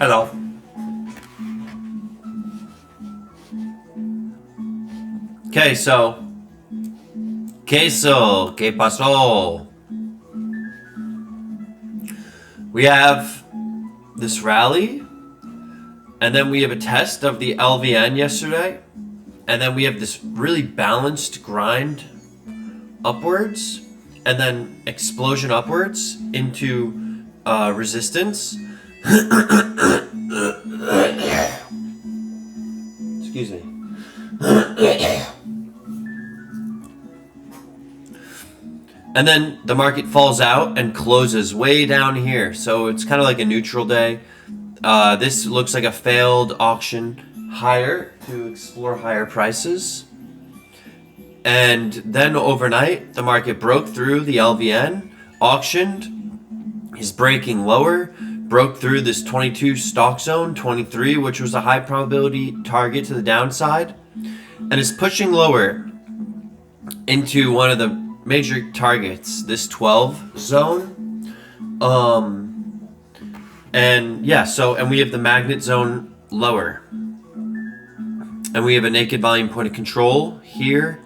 Hello. Queso, ¿qué pasó? We have this rally, and then we have a test of the LVN yesterday, and then we have this really balanced grind upwards, and then explosion upwards into resistance. Excuse me. And then the market falls out and closes way down here. So it's kind of like a neutral day. This looks like a failed auction higher to explore higher prices. And then overnight, the market broke through the LVN, auctioned, is breaking lower, broke through this 22 stock zone, 23, which was a high probability target to the downside, and is pushing lower into one of the major targets, this 12 zone. And yeah, and we have the magnet zone lower. And we have a naked volume point of control here.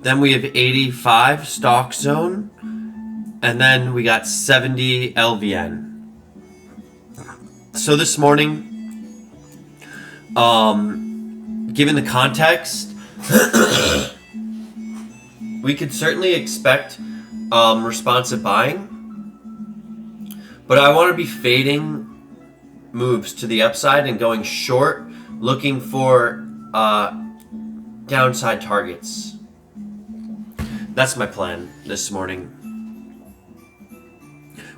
Then we have 85 stock zone. And then we got 70 LVN. So this morning, given the context, we could certainly expect responsive buying, but I want to be fading moves to the upside and going short, looking for downside targets. That's my plan this morning.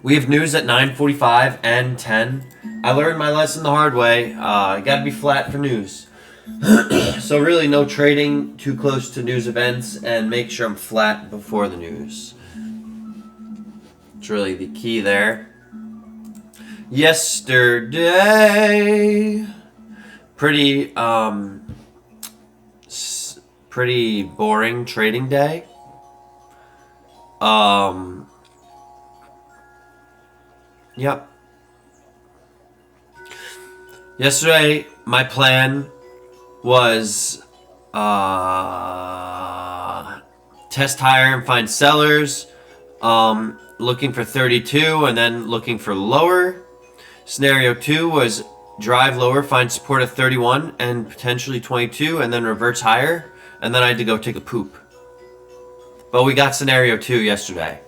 We have news at 9:45 and 10. I learned my lesson the hard way. I gotta be flat for news. So really no trading too close to news events, and make sure I'm flat before the news. It's really the key there. Yesterday, pretty boring trading day. Yep. Yesterday, my plan was test higher and find sellers, looking for 32 and then looking for lower. Scenario 2 was drive lower, find support at 31 and potentially 22, and then reverts higher, and then I had to go take a poop. But we got scenario 2 yesterday.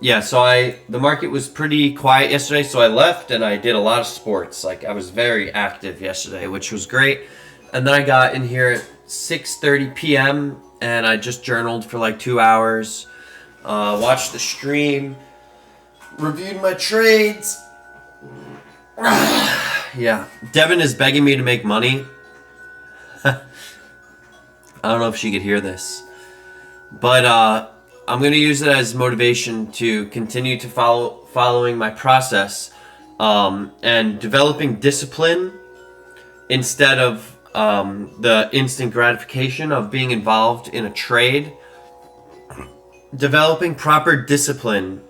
Yeah, so the market was pretty quiet yesterday, so I left and I did a lot of sports. Like, I was very active yesterday, which was great. And then I got in here at 6:30 p.m. and I just journaled for like 2 hours, watched the stream, reviewed my trades. Yeah, Devin is begging me to make money. I don't know if she could hear this, but I'm going to use it as motivation to continue to following my process, and developing discipline instead of the instant gratification of being involved in a trade. Developing proper discipline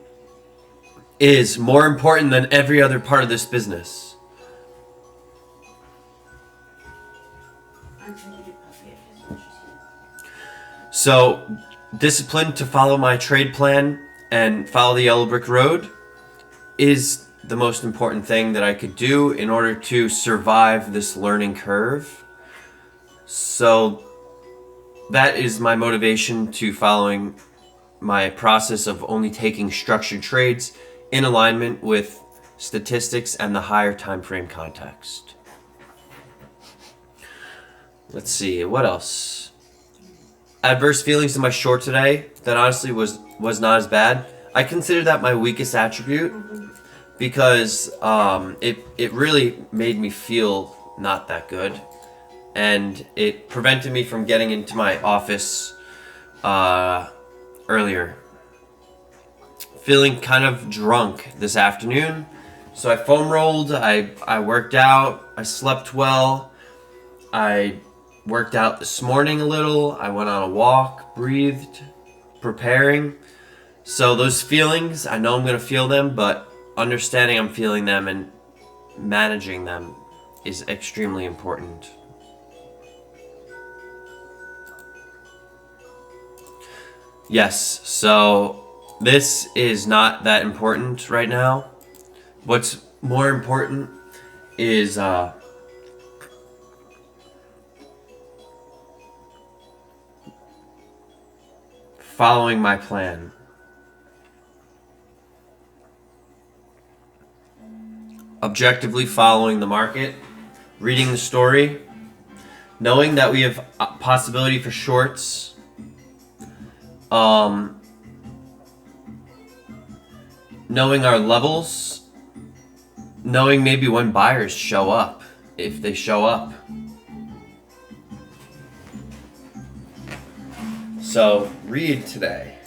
is more important than every other part of this business. So, discipline to follow my trade plan and follow the yellow brick road is the most important thing that I could do in order to survive this learning curve. So that is my motivation to following my process of only taking structured trades in alignment with statistics and the higher time frame context. Let's see, what else? Adverse feelings in my short today, that honestly was not as bad. I consider that my weakest attribute because it really made me feel not that good, and it prevented me from getting into my office earlier. Feeling kind of drunk this afternoon, so I foam rolled, I worked out, I slept well, I worked out this morning a little, I went on a walk, breathed, preparing. So those feelings, I know I'm going to feel them, but understanding I'm feeling them and managing them is extremely important. Yes, so this is not that important right now. What's more important is following my plan. Objectively following the market, reading the story, knowing that we have a possibility for shorts, knowing our levels, knowing maybe when buyers show up, if they show up. So read today.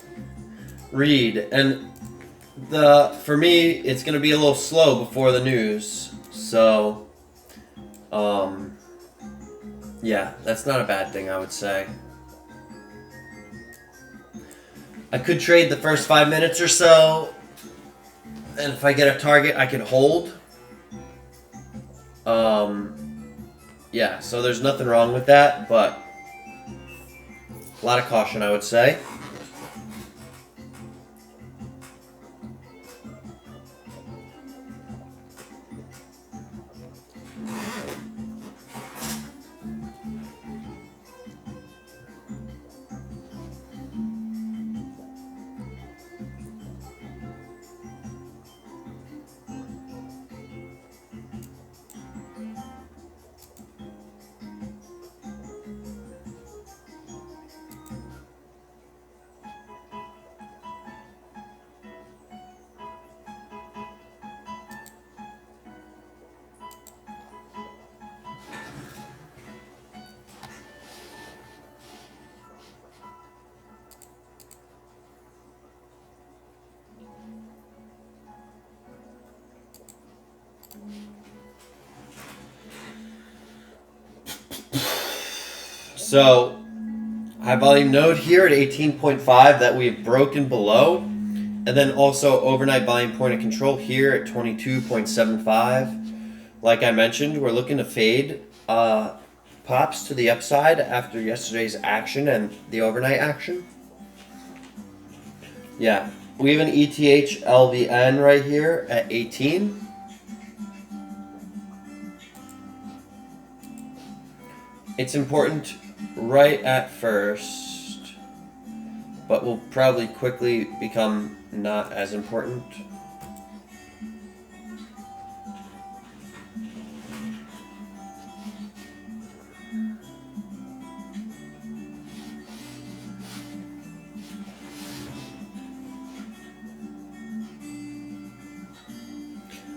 Read, and for me, it's gonna be a little slow before the news. So, yeah, that's not a bad thing, I would say. I could trade the first 5 minutes or so, and if I get a target, I can hold. Yeah, so there's nothing wrong with that, but a lot of caution, I would say. So, high volume node here at 18.5 that we've broken below. And then also overnight volume point of control here at 22.75. Like I mentioned, we're looking to fade pops to the upside after yesterday's action and the overnight action. Yeah, we have an ETH LVN right here at 18. It's important right at first, but will probably quickly become not as important.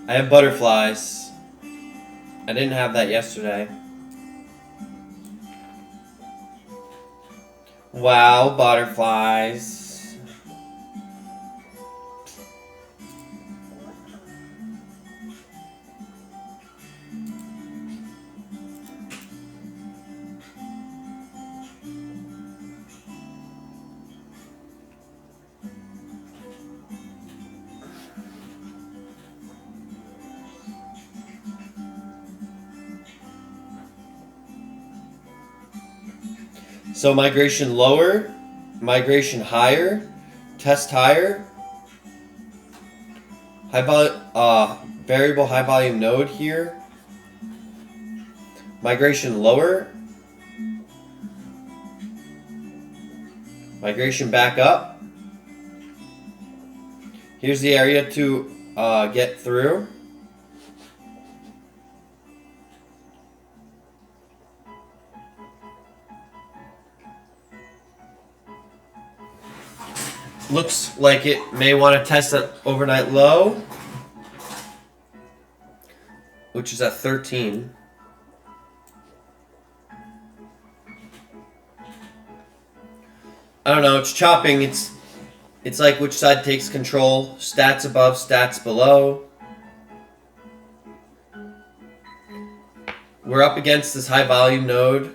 I have butterflies. I didn't have that yesterday. Wow, butterflies. So migration lower, migration higher, test higher, variable high volume node here, migration lower, migration back up. Here's the area to get through. Looks like it may want to test that overnight low, which is at 13. I don't know, it's chopping. It's like which side takes control. Stats above, stats below. We're up against this high volume node.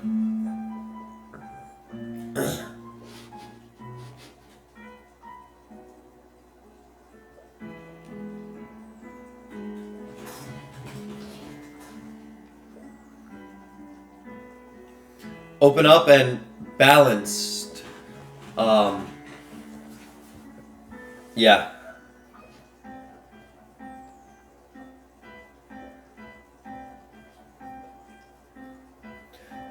open up and balanced. Yeah.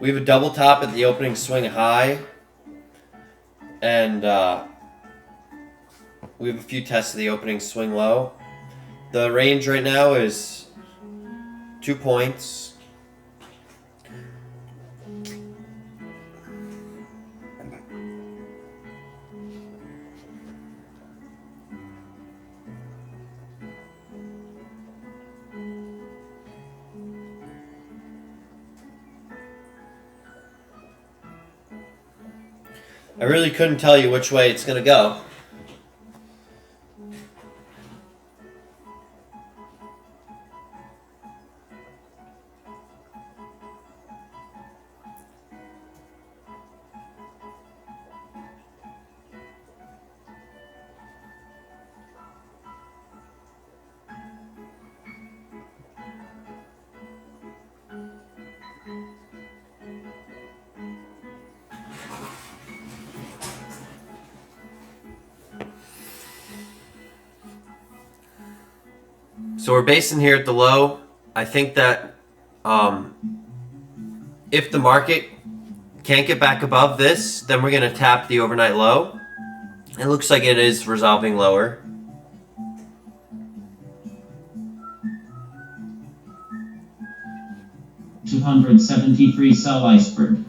We have a double top at the opening swing high. And we have a few tests of the opening swing low. The range right now is 2 points. I really couldn't tell you which way it's going to go. So we're basing here at the low. I think that if the market can't get back above this, then we're going to tap the overnight low. It looks like it is resolving lower. $273 sell iceberg.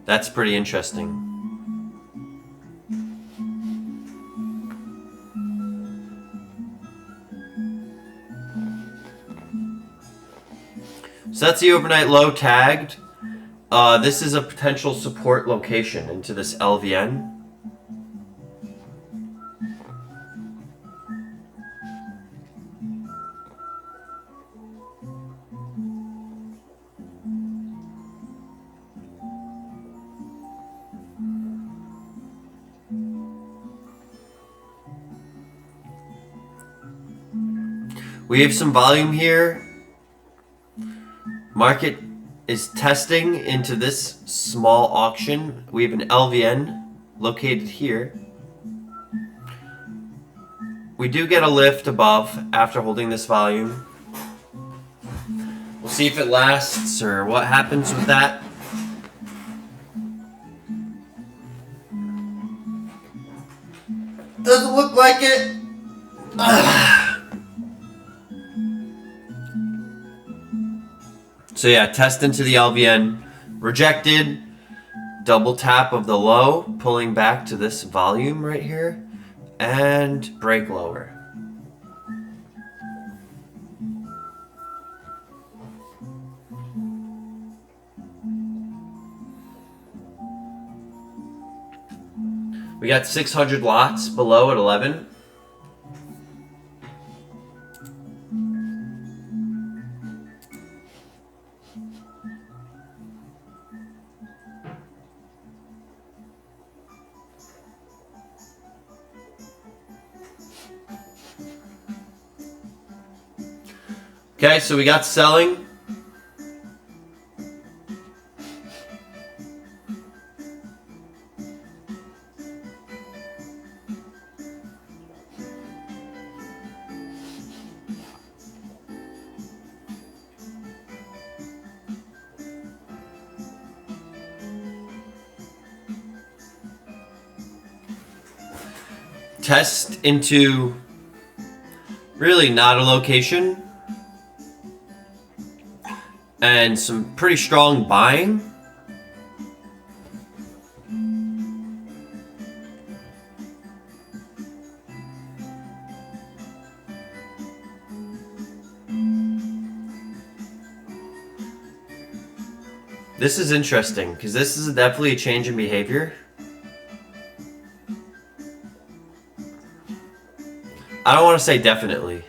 That's pretty interesting. So that's the overnight low tagged. This is a potential support location into this LVN. We have some volume here. Market is testing into this small auction. We have an LVN located here. We do get a lift above after holding this volume. We'll see if it lasts or what happens with that. Doesn't look like it. So yeah, test into the LVN, rejected, double tap of the low, pulling back to this volume right here, and break lower. We got 600 lots below at 11. Okay, so we got selling. Test into really not a location. And some pretty strong buying. This is interesting because this is definitely a change in behavior. I don't want to say definitely.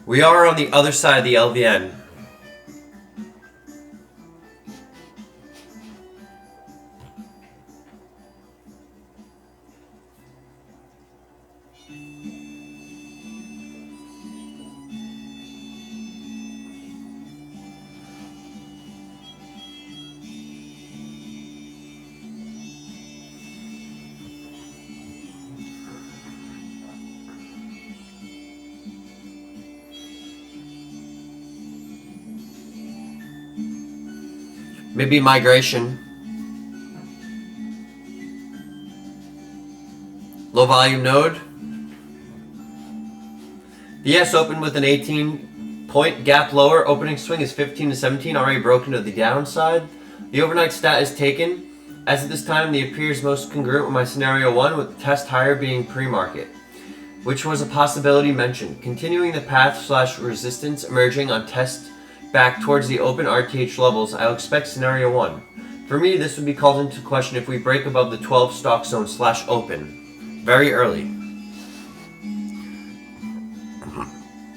We are on the other side of the LVN. Maybe migration. Low volume node. The ES opened with an 18-point gap lower. Opening swing is 15 to 17, already broken to the downside. The overnight stat is taken. As of this time, the appears most congruent with my scenario 1, with the test higher being pre-market, which was a possibility mentioned. Continuing the path/resistance emerging on test back towards the open RTH levels, I'll expect scenario 1. For me, this would be called into question if we break above the 12 stock zone/open. Very early.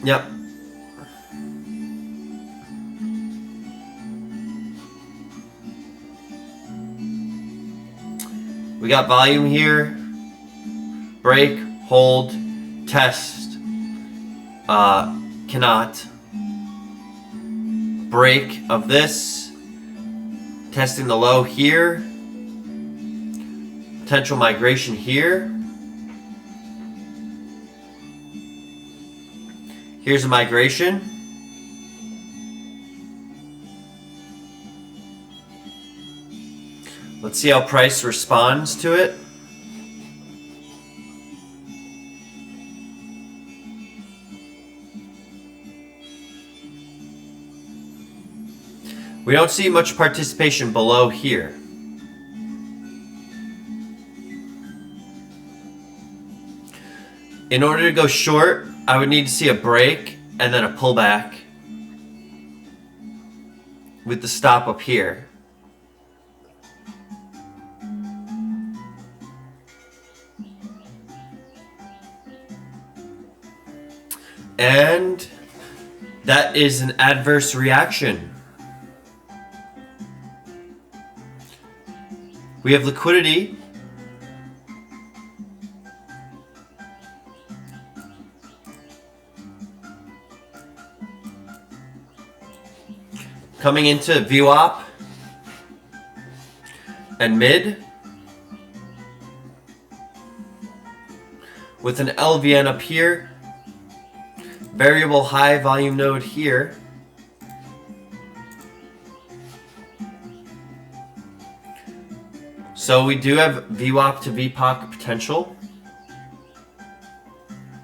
Yep. We got volume here. Break, hold, test. Cannot. Break of this. Testing the low here. Potential migration here. Here's a migration. Let's see how price responds to it. We don't see much participation below here. In order to go short, I would need to see a break and then a pullback with the stop up here. And that is an adverse reaction. We have liquidity. Coming into VWAP and mid with an LVN up here, variable high volume node here, so we do have VWAP to VPOC potential.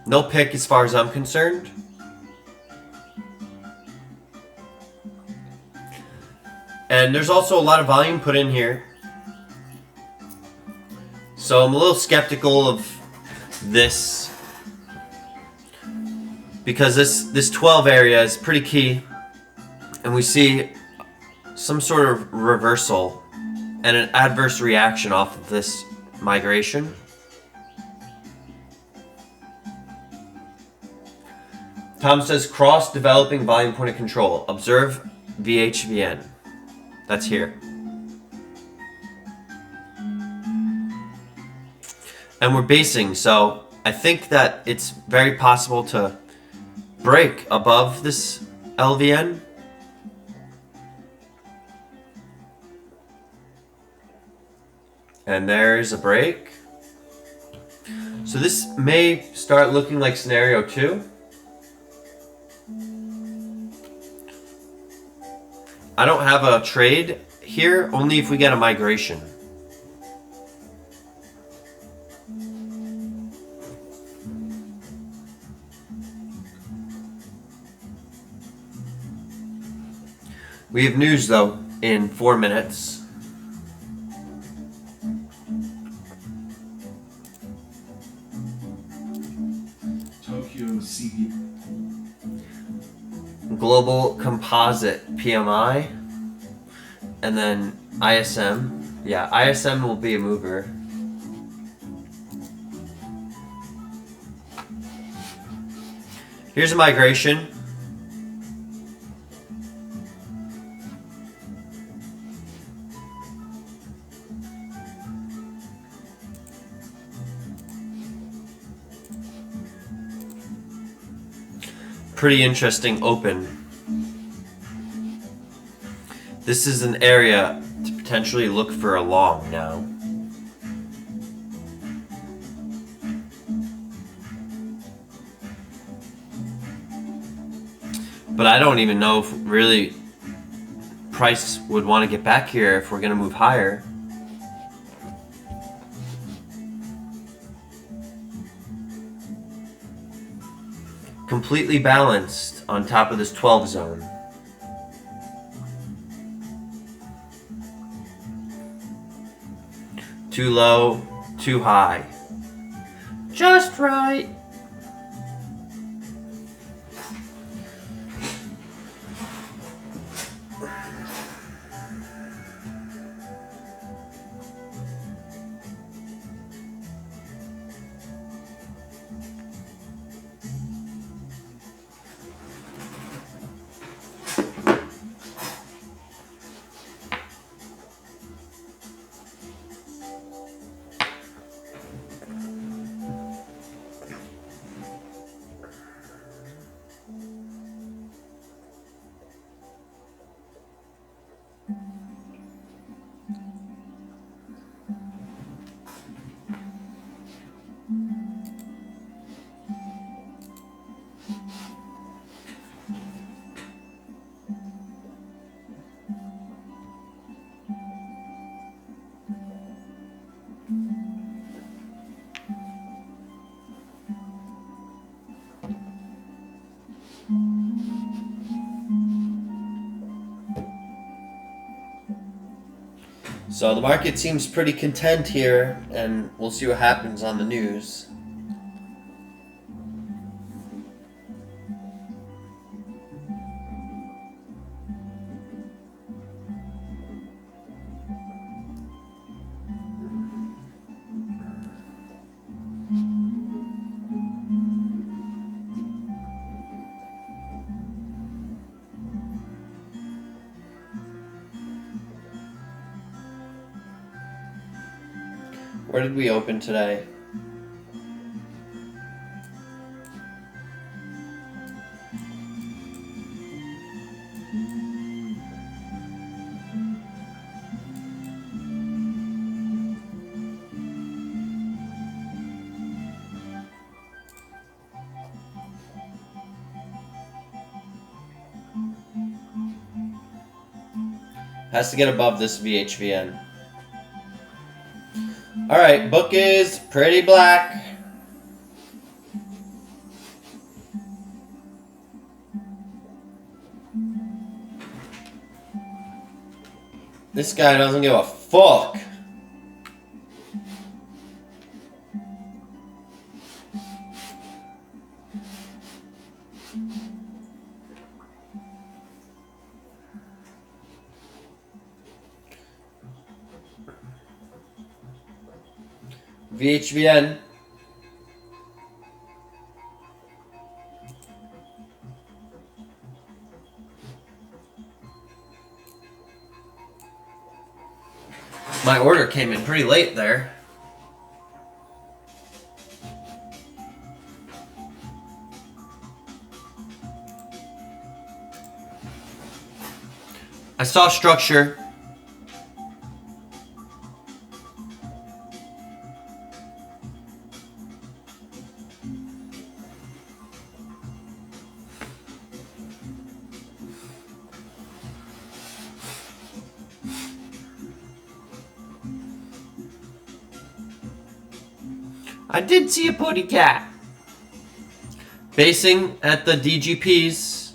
No pick as far as I'm concerned. And there's also a lot of volume put in here. So I'm a little skeptical of this, because this 12 area is pretty key, and we see some sort of reversal and an adverse reaction off of this migration. Tom says cross developing volume point of control. Observe VHVN. That's here. And we're basing, so I think that it's very possible to break above this LVN. And there's a break. So this may start looking like scenario 2. I don't have a trade here, only if we get a migration. We have news though in 4 minutes. Tokyo CB. Global Composite PMI, and then ISM. Yeah, ISM will be a mover. Here's a migration. Pretty interesting open. This is an area to potentially look for a long now. But I don't even know if really price would want to get back here if we're going to move higher. Completely balanced on top of this 12 zone. Too low, too high. Just right. So the market seems pretty content here, and we'll see what happens on the news. Where did we open today? Has to get above this VHVN. Alright, book is pretty black. This guy doesn't give a fuck. VHVN. My order came in pretty late there. I saw structure. I did see a putty cat. Basing at the DGPs.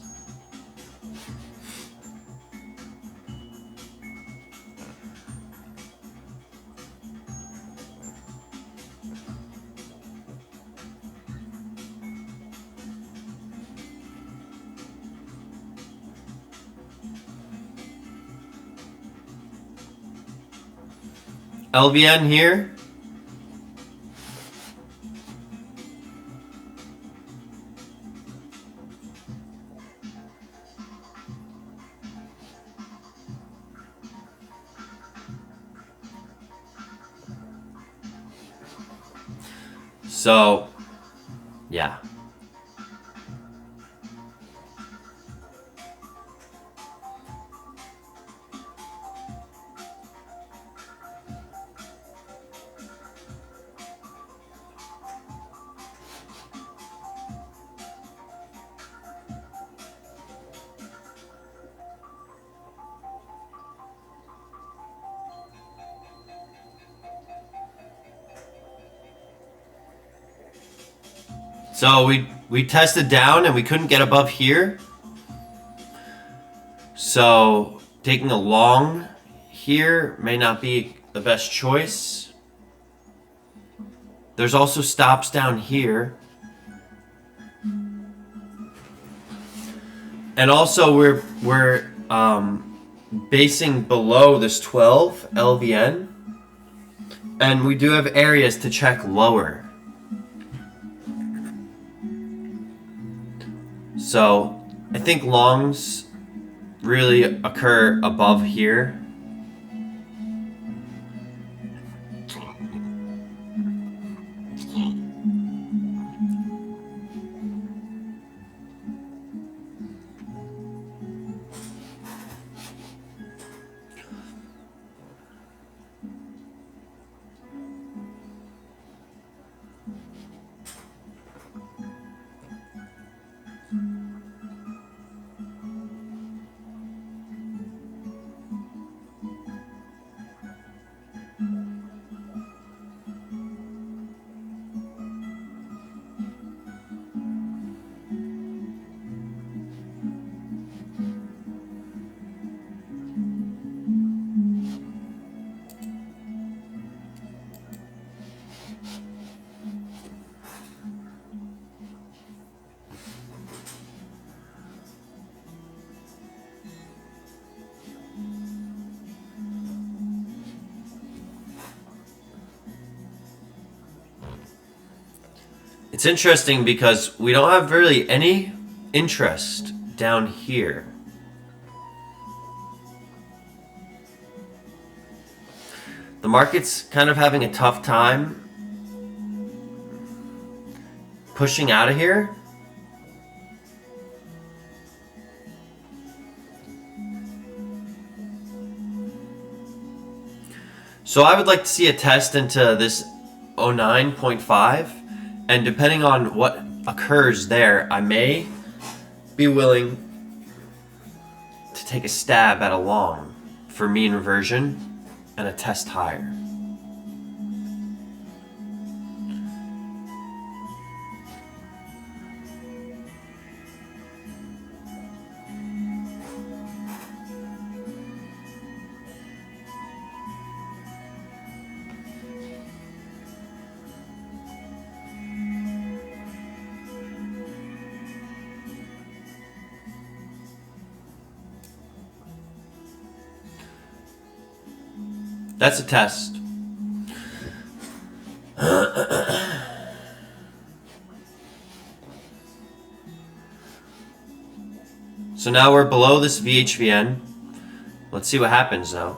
LVN here. So, yeah. So we tested down and we couldn't get above here. So taking a long here may not be the best choice. There's also stops down here. And also we're basing below this 12 LVN, and we do have areas to check lower. So I think longs really occur above here. It's interesting because we don't have really any interest down here. The market's kind of having a tough time pushing out of here. So I would like to see a test into this 09.5, and depending on what occurs there, I may be willing to take a stab at a long for mean reversion and a test higher. That's a test. So now we're below this VHVN. Let's see what happens though.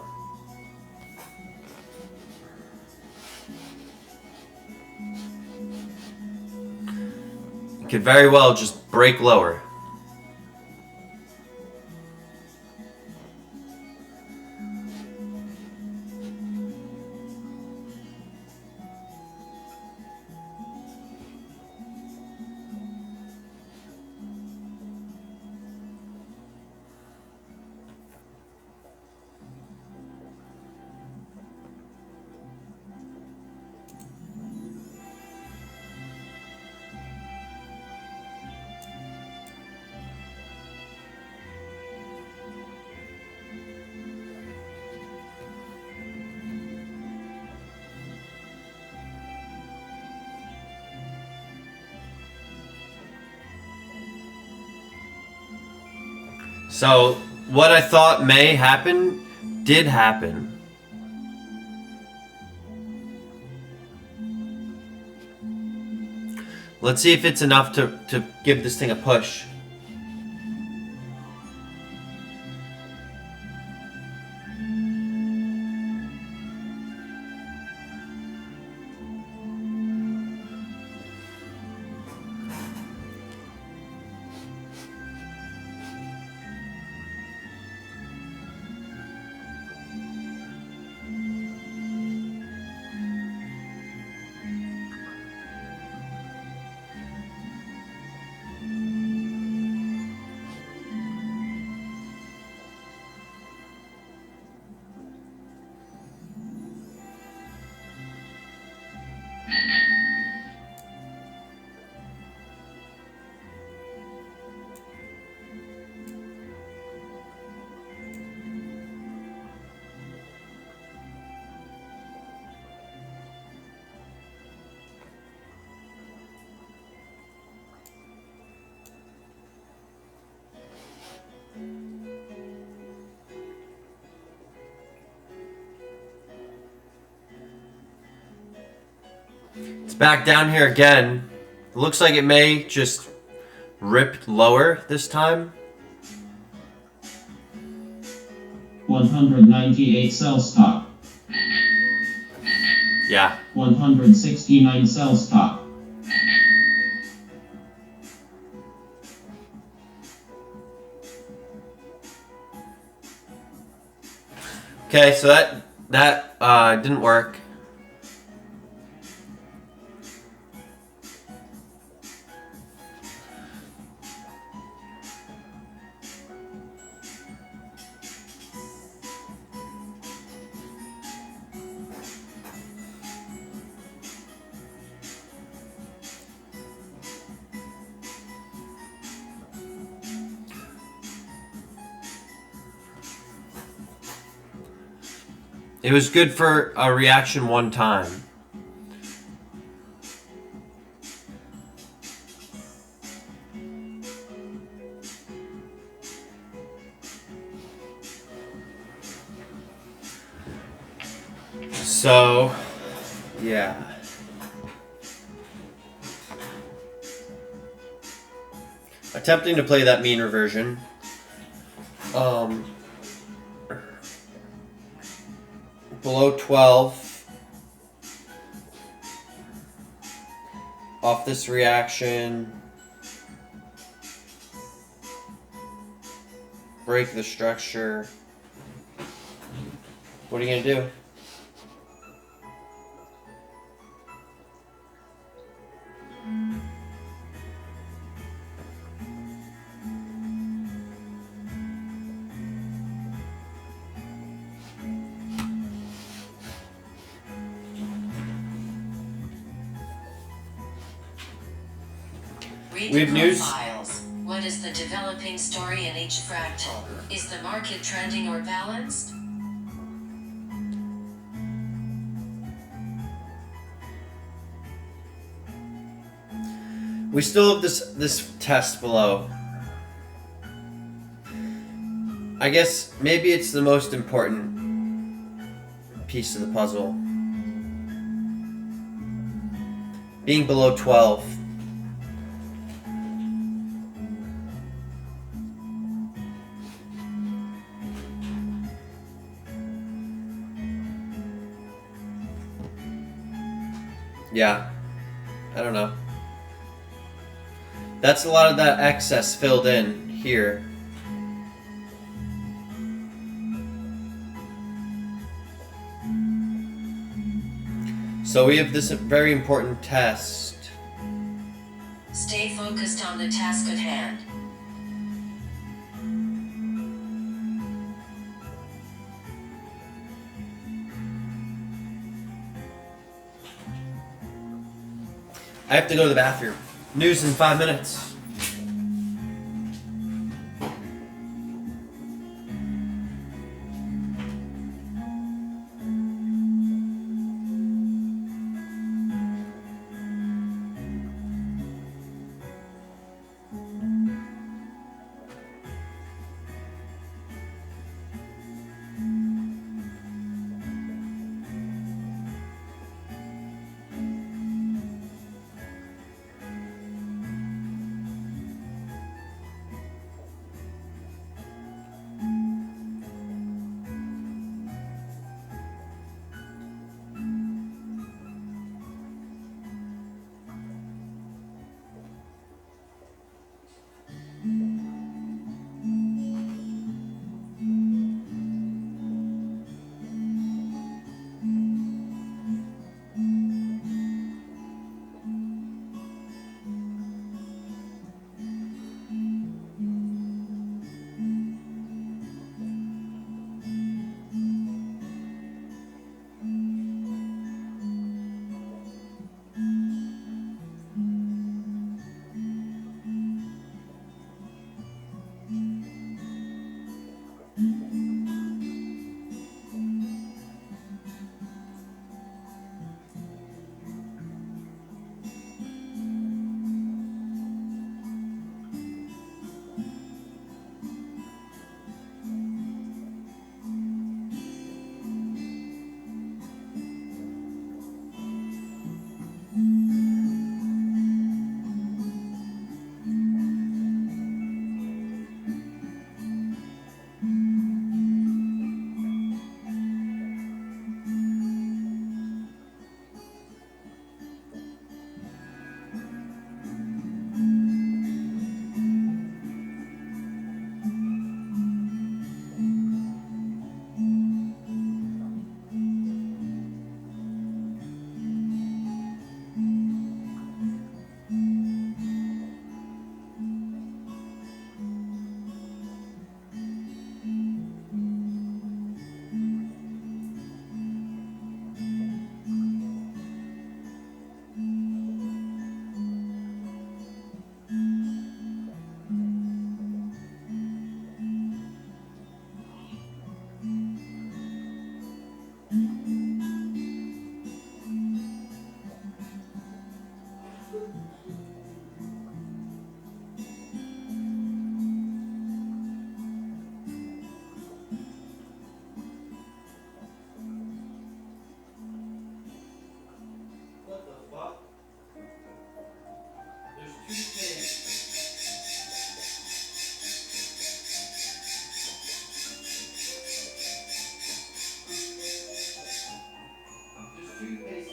It could very well just break lower. So what I thought may happen did happen. Let's see if it's enough to give this thing a push. It's back down here again. It looks like it may just rip lower this time. 198 sell stop. Yeah. 169 sell stop. Okay, so that didn't work. It was good for a reaction one time. So, yeah. Attempting to play that mean reversion. Below 12 off this reaction, break the structure. What are you gonna do? Read We the have news. profiles. What is the developing story in each fractal? Is the market trending or balanced? We still have this test below. I guess maybe it's the most important piece of the puzzle. Being below 12. Yeah, I don't know. That's a lot of that excess filled in here. So we have this very important test. Stay focused on the task at hand. I have to go to the bathroom. News in 5 minutes.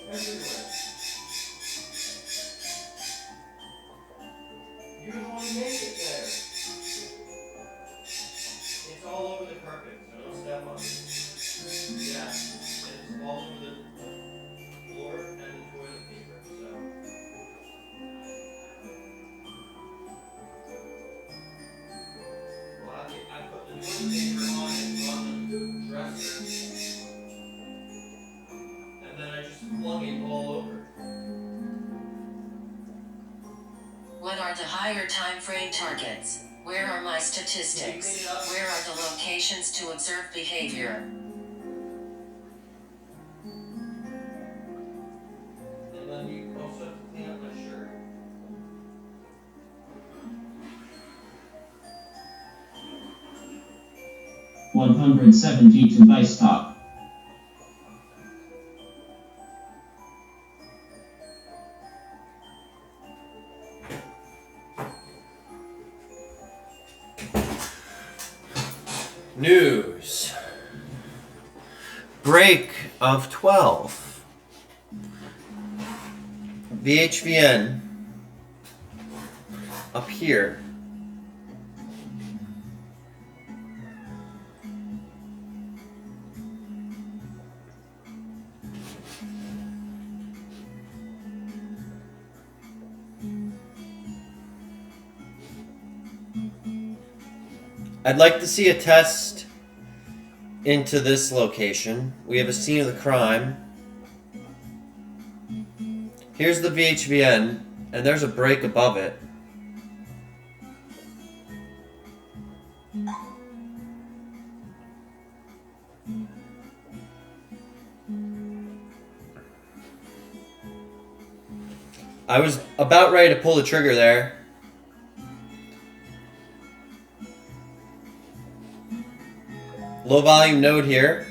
Everywhere. You're the one who made it there. It's all over the carpet, so don't step on it. Yeah, it's all over the floor and the toilet paper, so. Well, I put the toilet paper on the dresser, and then I just plug it all over. What are the higher time frame targets? Where are my statistics? Where are the locations to observe behavior? And then you also have to clean up my shirt. $172 by stock. News. Break of 12. VHVN up here. I'd like to see a test into this location. We have a scene of the crime. Here's the VHVN, and there's a break above it. I was about ready to pull the trigger there. Low volume node here.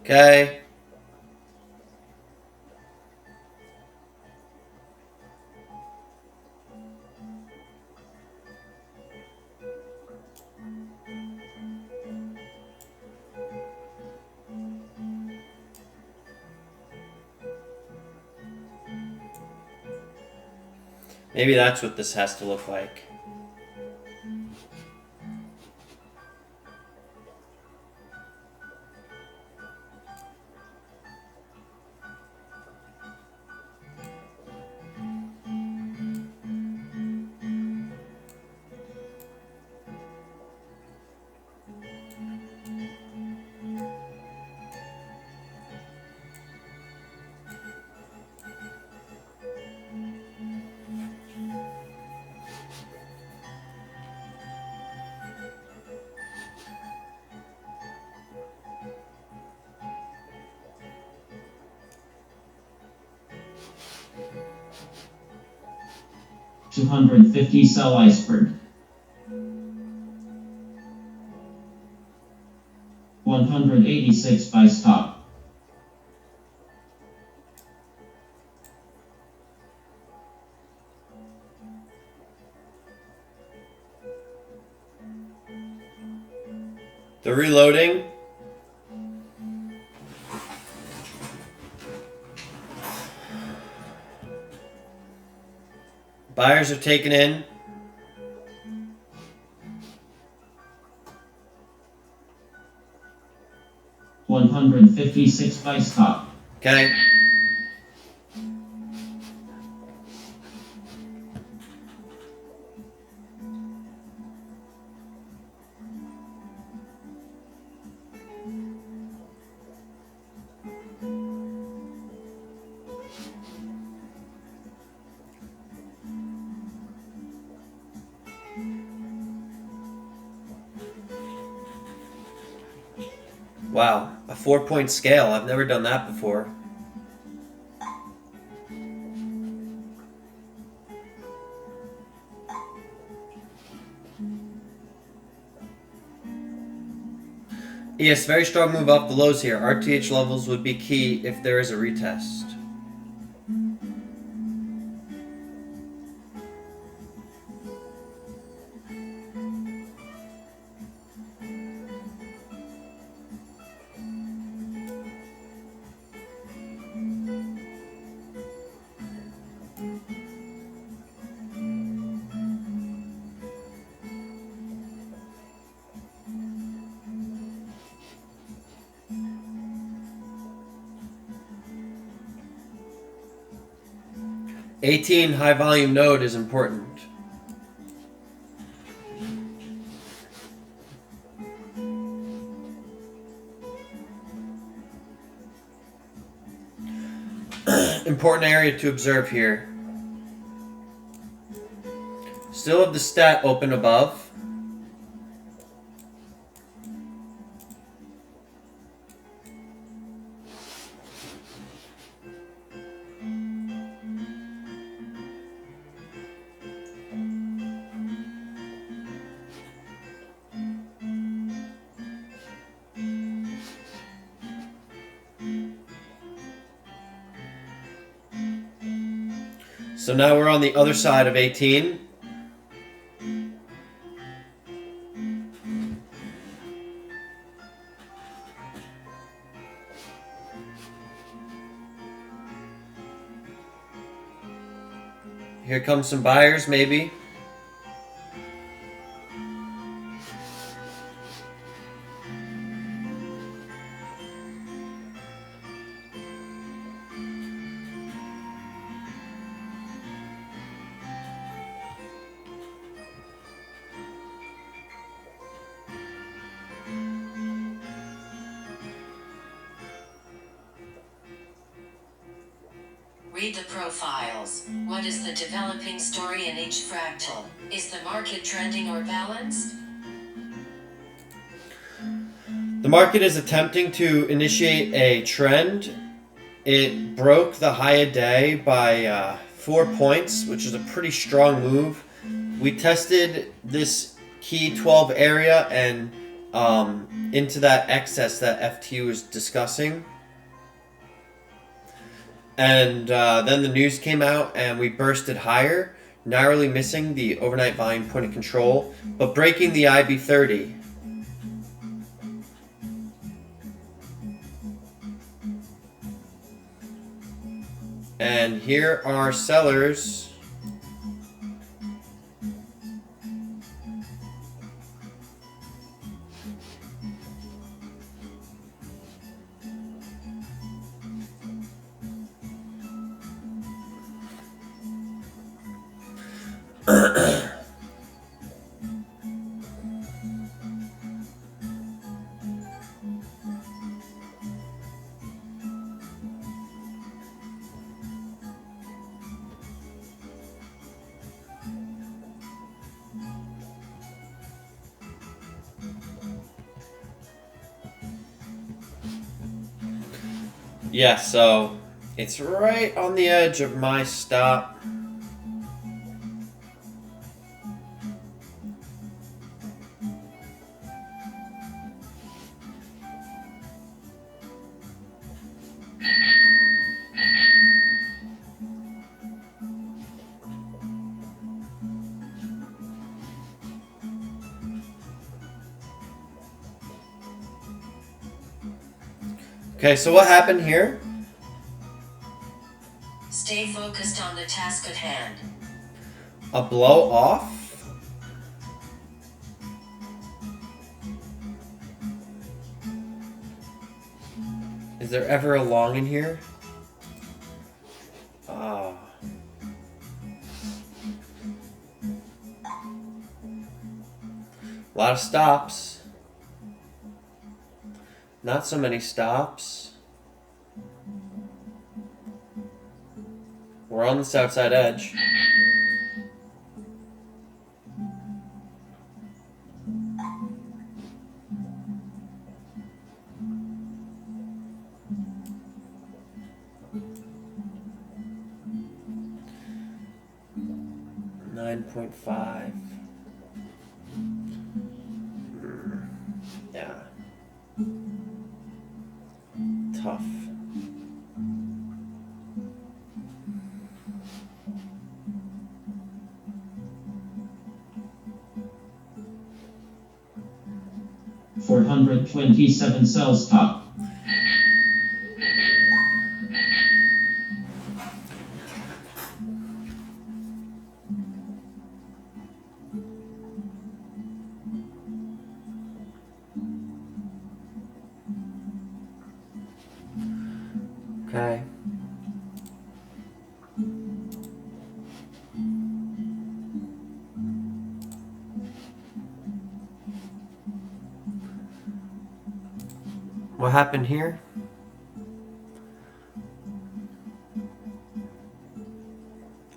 Okay. Maybe that's what this has to look like. $250 sell iceberg. 186 by stop. They're reloading. Buyers are taken in. $156 by stop. Okay. Wow, a 4-point scale. I've never done that before. Yes, very strong move off the lows here. RTH levels would be key if there is a retest. '18 high volume node is important. Important area to observe here. Still have the stat open above. So now we're on the other side of 18. Here comes some buyers, maybe. Read the profiles. What is the developing story in each fractal? Is the market trending or balanced? The market is attempting to initiate a trend. It broke the high a day by 4 points, which is a pretty strong move. We tested this key 12 area and into that excess that FT was discussing. And then the news came out and we bursted higher, narrowly missing the overnight volume point of control, but breaking the IB30. And here are sellers. Yeah, so it's right on the edge of my stop. Okay, so what happened here? Stay focused on the task at hand. A blow off? Is there ever a long in here? Ah. A lot of stops. Not so many stops. We're on this outside edge. 9.5. Yeah. Tough. $427 sells top. Okay. What happened here?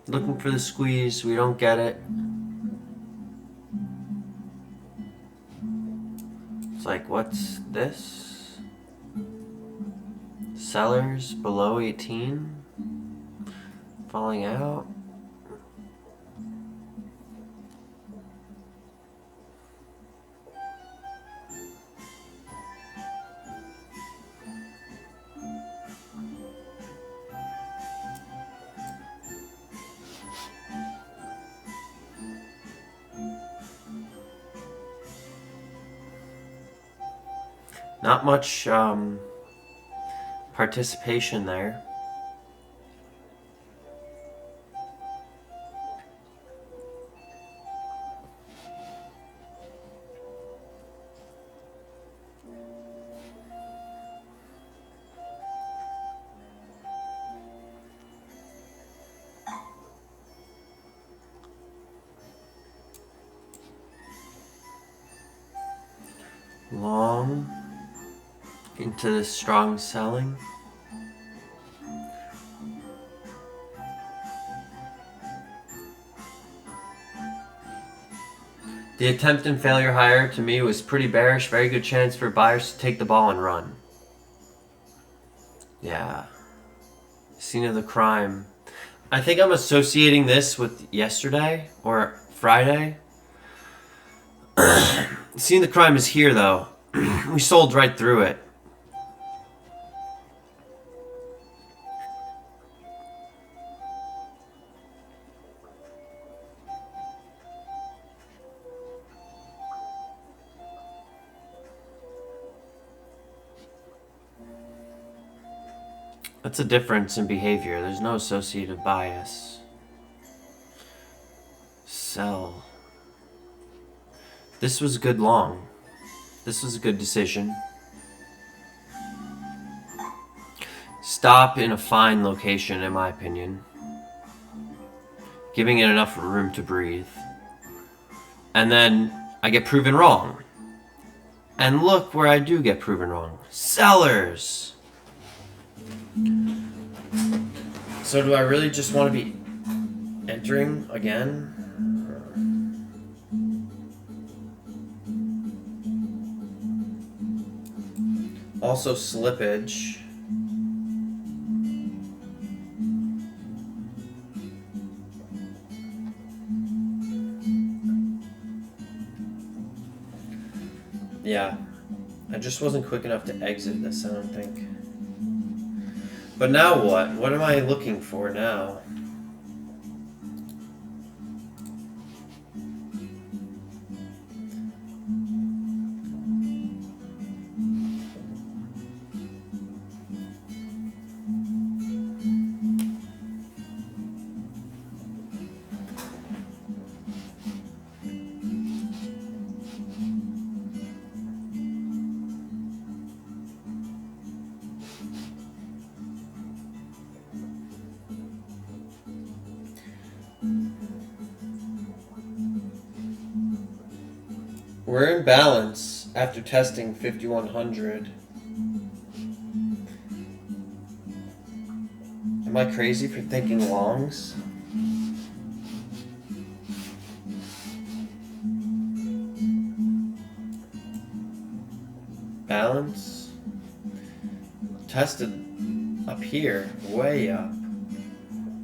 Looking for the squeeze, we don't get it. It's like, what's this? Sellers below 18? Falling out? Not much participation there. Long into the strong selling. The attempt and failure higher to me was pretty bearish. Very good chance for buyers to take the ball and run. Yeah. Scene of the crime. I think I'm associating this with yesterday or Friday. Scene of the crime is here though. We sold right through it. That's a difference in behavior. There's no associative bias. Sell. This was good long. This was a good decision. Stop in a fine location, in my opinion. Giving it enough room to breathe. And then I get proven wrong. And look where I do get proven wrong. Sellers! So do I really just want to be entering again? Also slippage. Yeah, I just wasn't quick enough to exit this, I don't think. But now what? What am I looking for now? We're in balance after testing 5100. Am I crazy for thinking longs? Balance. Tested up here, way up.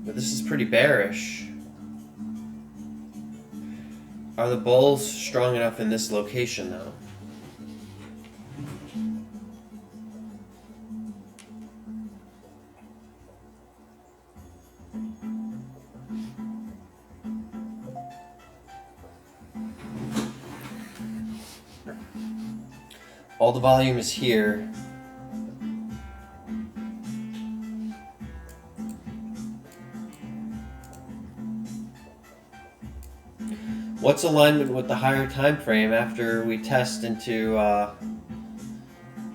But this is pretty bearish. Are the bulls strong enough in this location, though? All the volume is here. What's alignment with the higher time frame after we test into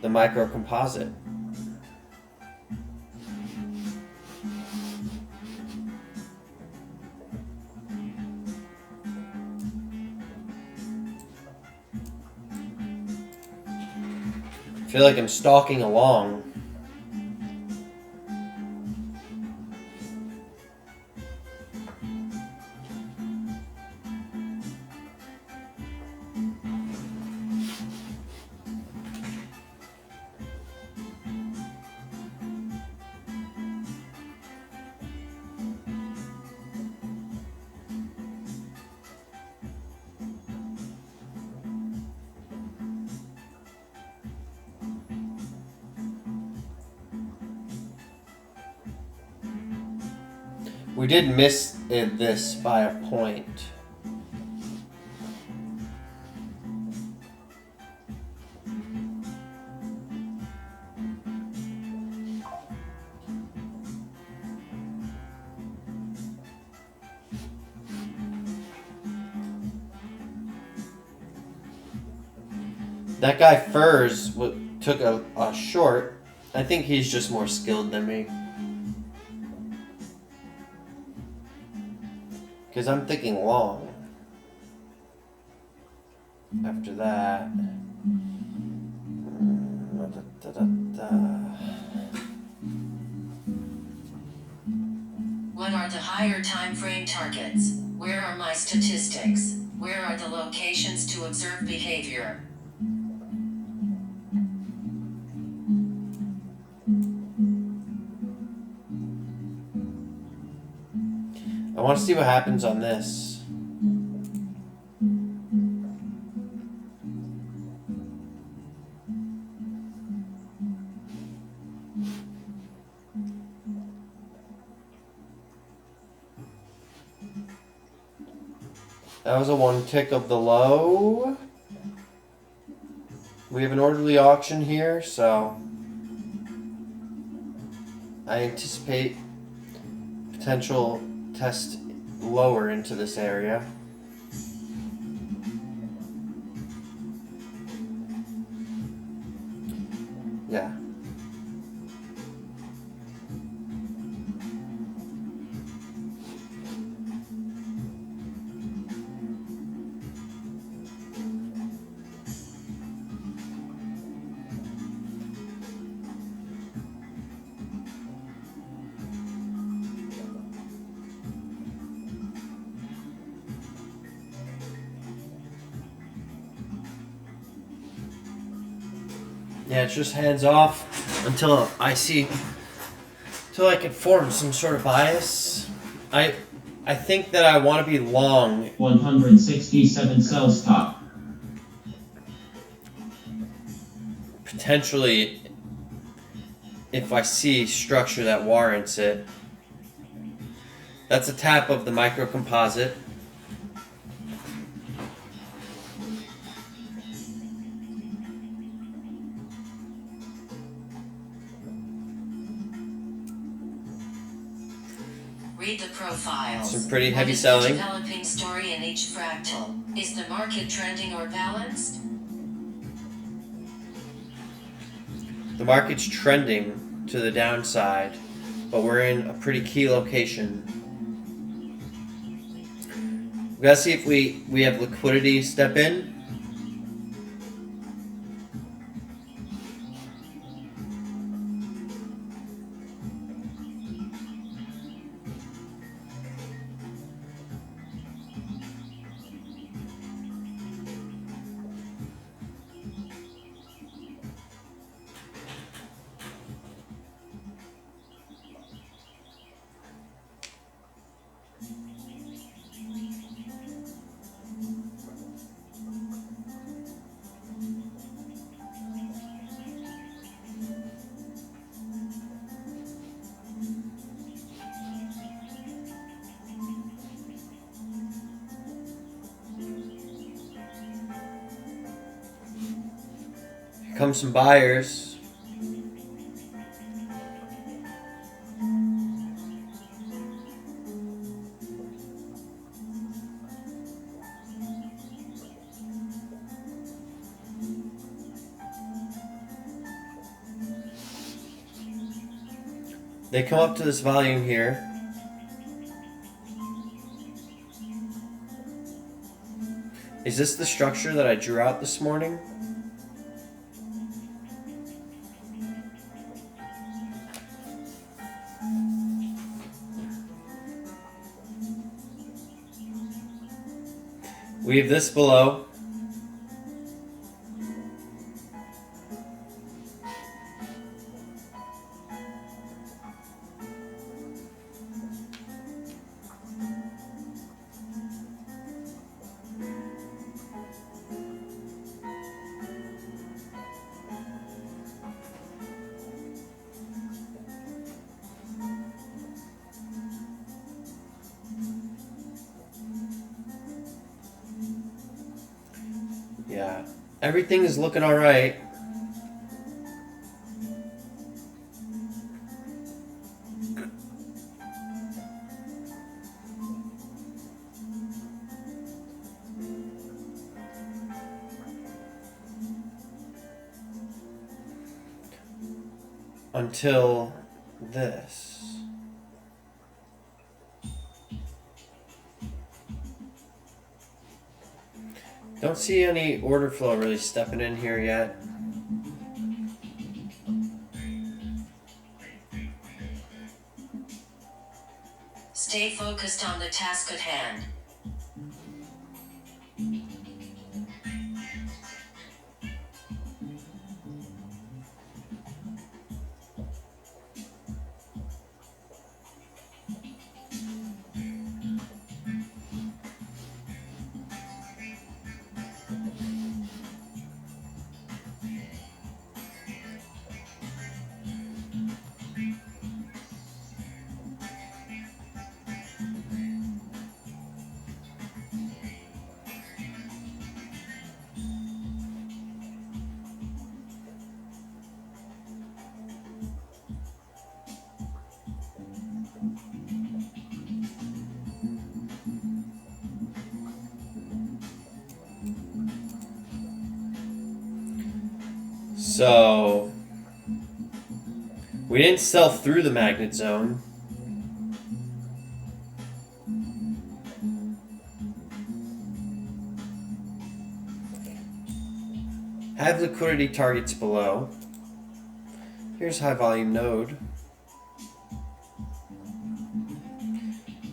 the micro composite? I feel like I'm stalking along. We did miss this by a point. That guy Furs took a short. I think he's just more skilled than me. Because I'm thinking long. After that. What are the higher time frame targets? Where are my statistics? Where are the locations to observe behavior? I want to see what happens on this. That was a one tick of the low. We have an orderly auction here, so I anticipate potential test lower into this area. Yeah. Yeah, it's just hands off until I can form some sort of bias. I think that I want to be long. 167 cells top. Potentially, if I see structure that warrants it. That's a tap of the micro composite. Read the profiles. Some pretty heavy What is selling. the developing story in each fractal? Is the market trending or balanced? The market's trending to the downside, but we're in a pretty key location. We gotta see if we have liquidity step in. Come some buyers. They come up to this volume here. Is this the structure that I drew out this morning? We have this below. Yeah, everything is looking all right. Until this. Don't see any order flow really stepping in here yet. Stay focused on the task at hand. So we didn't sell through the magnet zone. Have liquidity targets below. Here's high volume node.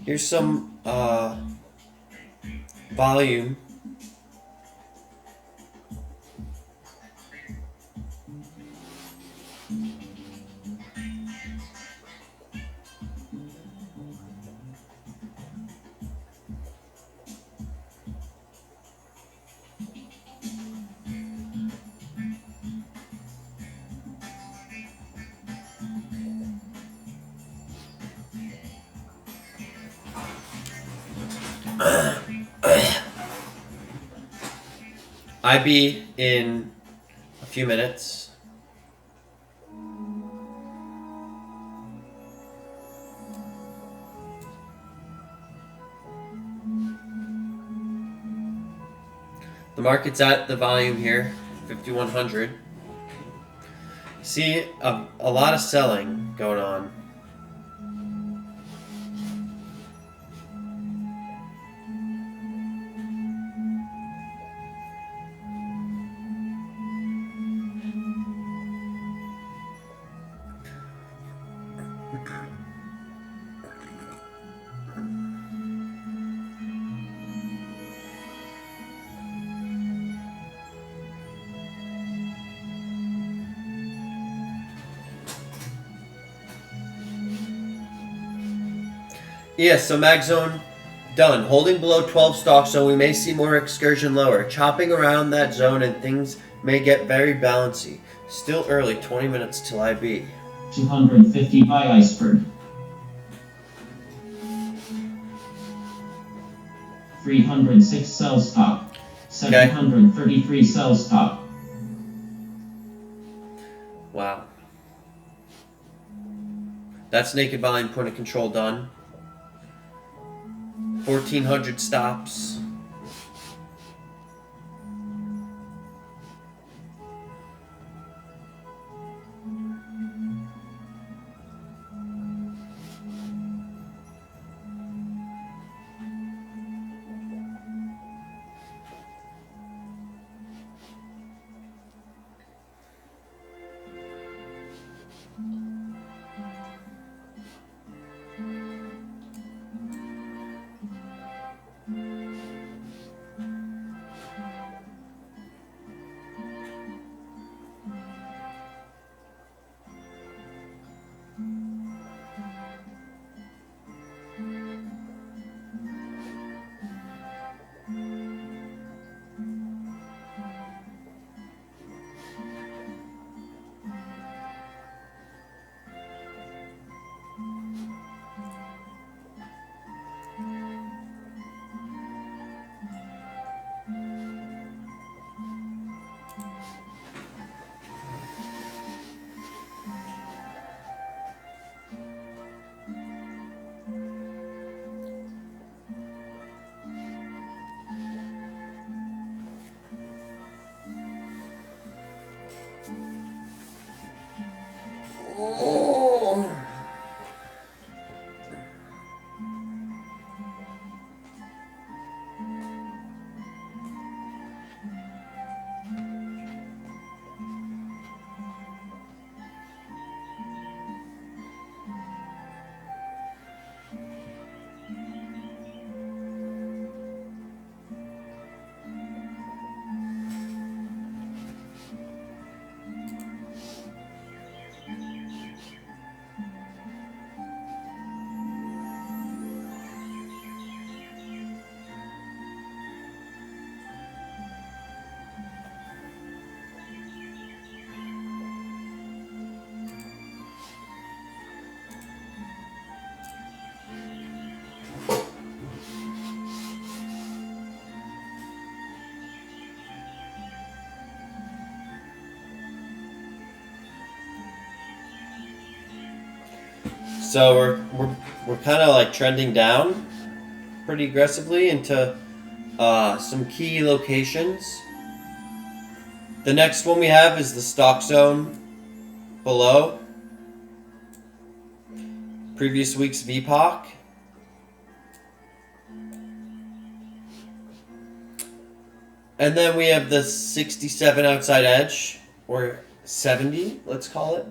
Here's some volume. IB in a few minutes. The market's at the volume here, 5100. See a lot of selling going on. Yes, so mag zone done. Holding below 12 stock zone, we may see more excursion lower. Chopping around that zone and things may get very bouncy. Still early, 20 minutes till IB. 250 by iceberg. 306 sell stop. 733 sell stop. Wow. That's naked volume point of control done. 1,400 stops. So we're kind of like trending down pretty aggressively into some key locations. The next one we have is the stock zone below. Previous week's VPOC. And then we have the 67 outside edge, or 70, let's call it.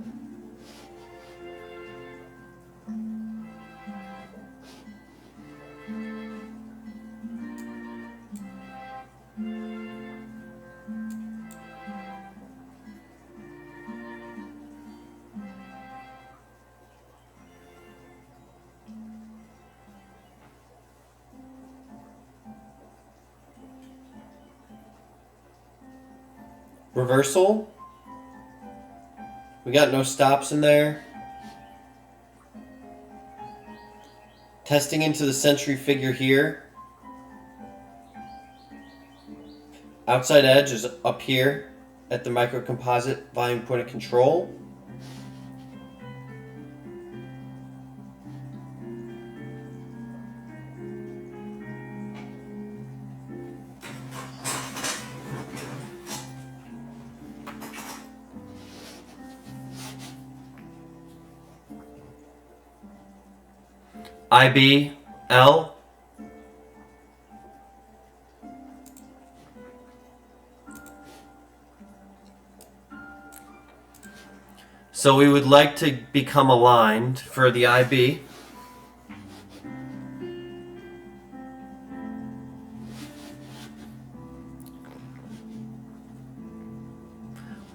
Reversal. We got no stops in there. Testing into the century figure here. Outside edge is up here at the micro composite volume point of control. IBL. So we would like to become aligned for the IB.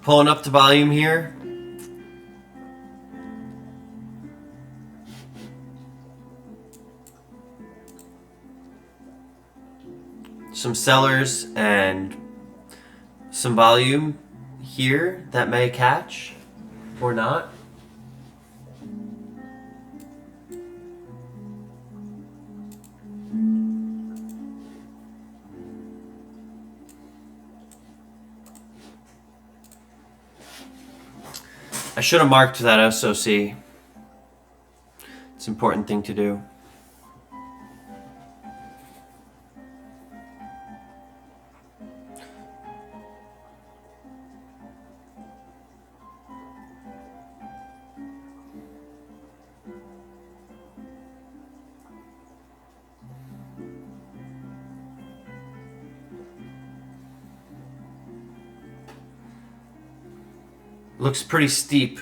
Pulling up the volume here. Some sellers and some volume here that may catch or not. I should have marked that SOC. It's an important thing to do. Looks pretty steep.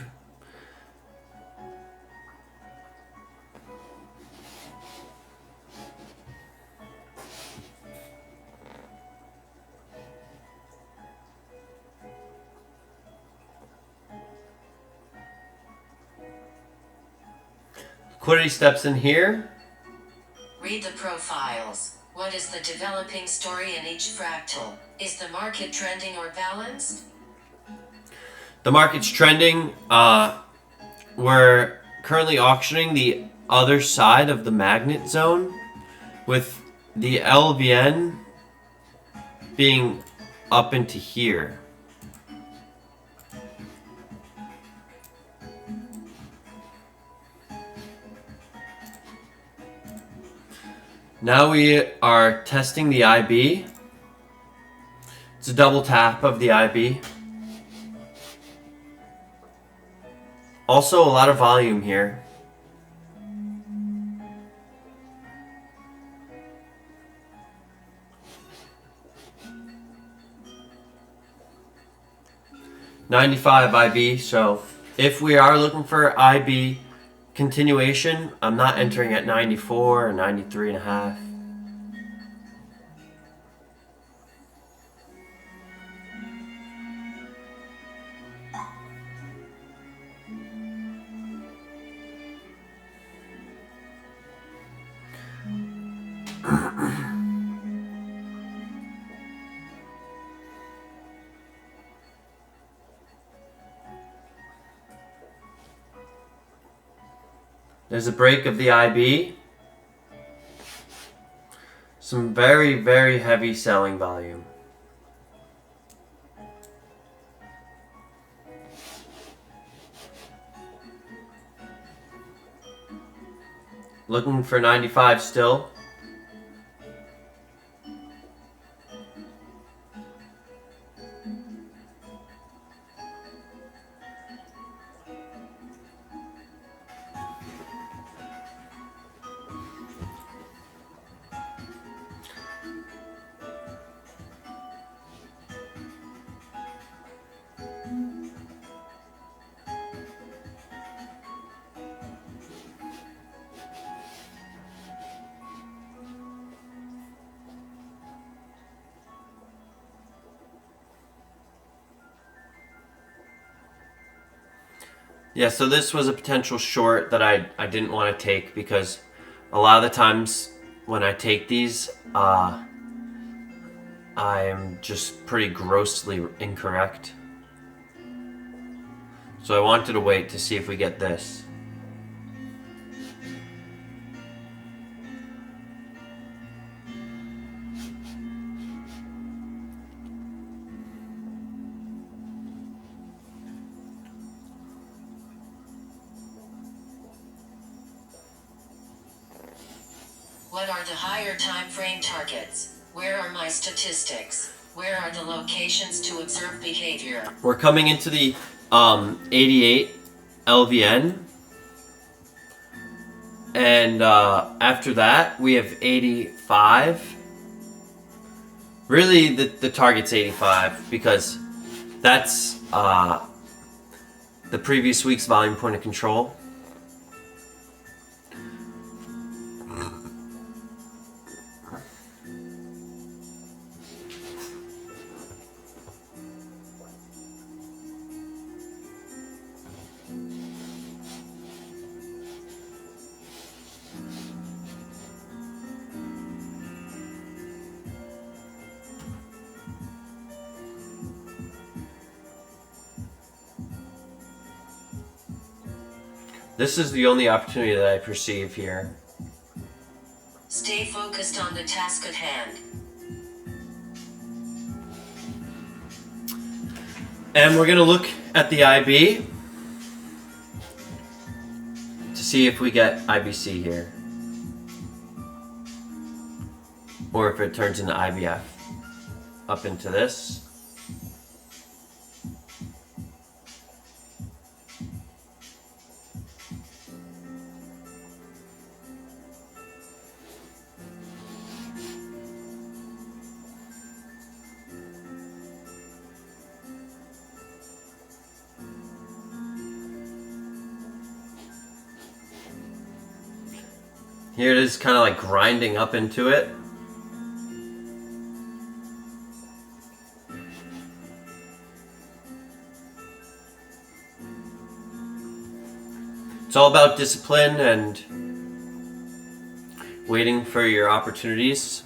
Liquidity steps in here. Read the profiles. What is the developing story in each fractal? Is the market trending or balanced? The market's trending. We're currently auctioning the other side of the magnet zone, with the LVN being up into here. Now we are testing the IB. It's a double tap of the IB. Also a lot of volume here. $95 IB, so if we are looking for IB continuation, I'm not entering at 94 or 93 and a half. There's a break of the IB. Some very, very heavy selling volume. Looking for 95 still. Yeah, so this was a potential short that I didn't want to take, because a lot of the times when I take these, I am just pretty grossly incorrect. So I wanted to wait to see if we get this. What are the higher time frame targets? Where are my statistics? Where are the locations to observe behavior? We're coming into the 88 LVN. And after that, we have 85. Really, the target's 85, because that's the previous week's volume point of control. This is the only opportunity that I perceive here. Stay focused on the task at hand. And we're going to look at the IB. see if we get IBC here. Or if it turns into IBF. Up into this. Here it is, kind of like grinding up into it. It's all about discipline and waiting for your opportunities,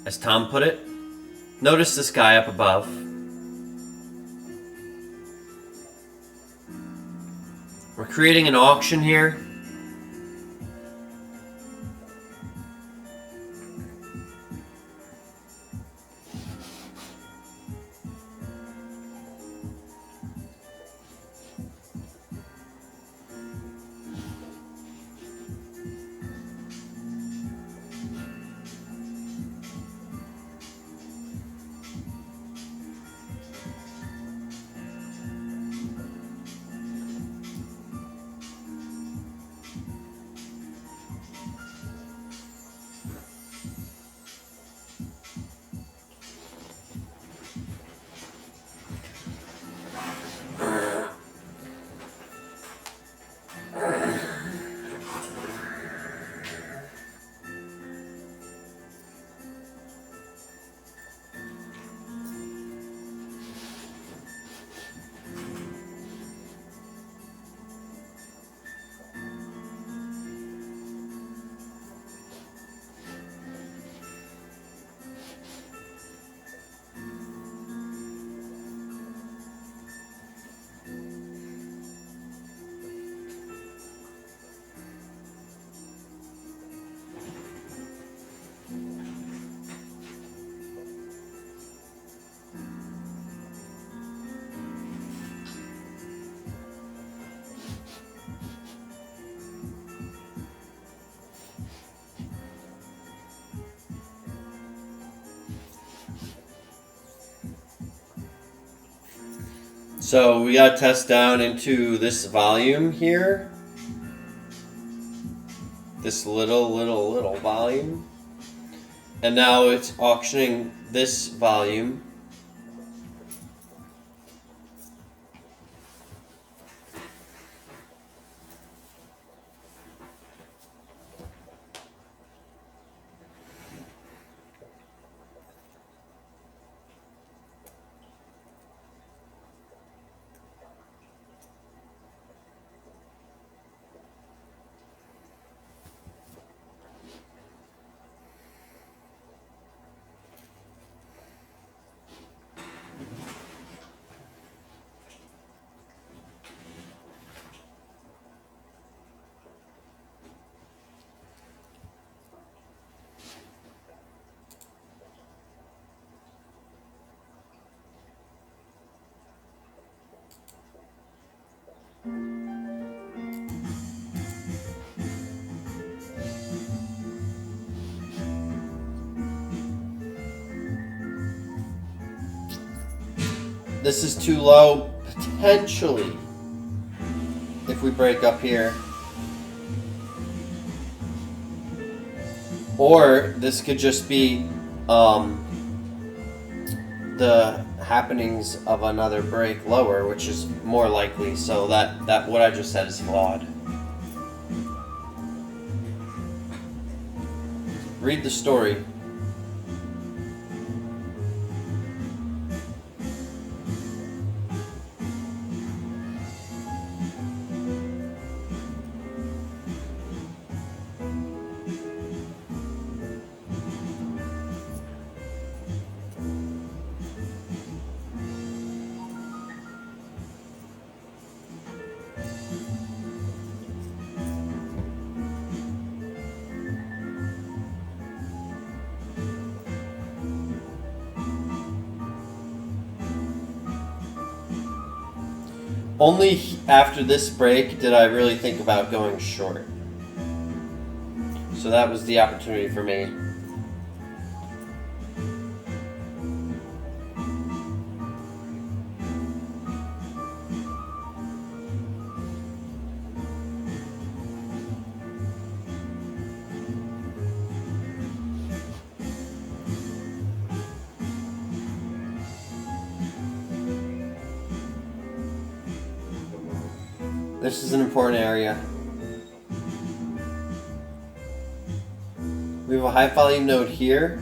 as Tom put it. Notice this guy up above. We're creating an auction here. So we got to test down into this volume here. This little volume. And now it's auctioning this volume. This is too low, potentially, if we break up here. Or this could just be the happenings of another break lower, which is more likely. So that what I just said is flawed. Read the story. Only after this break did I really think about going short. So that was the opportunity for me. This is an important area. We have a high volume node here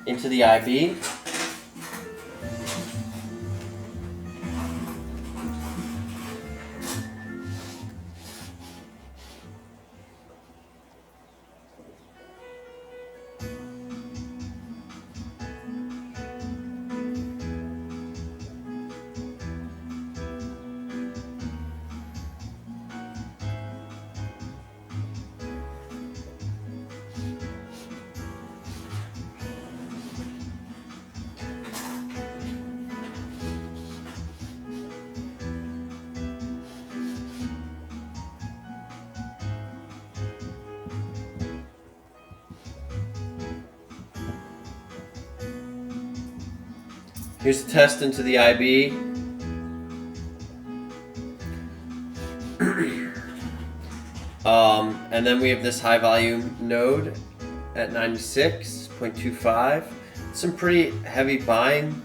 into the IB. Here's the test into the IB. And then we have this high volume node at 96.25. Some pretty heavy buying.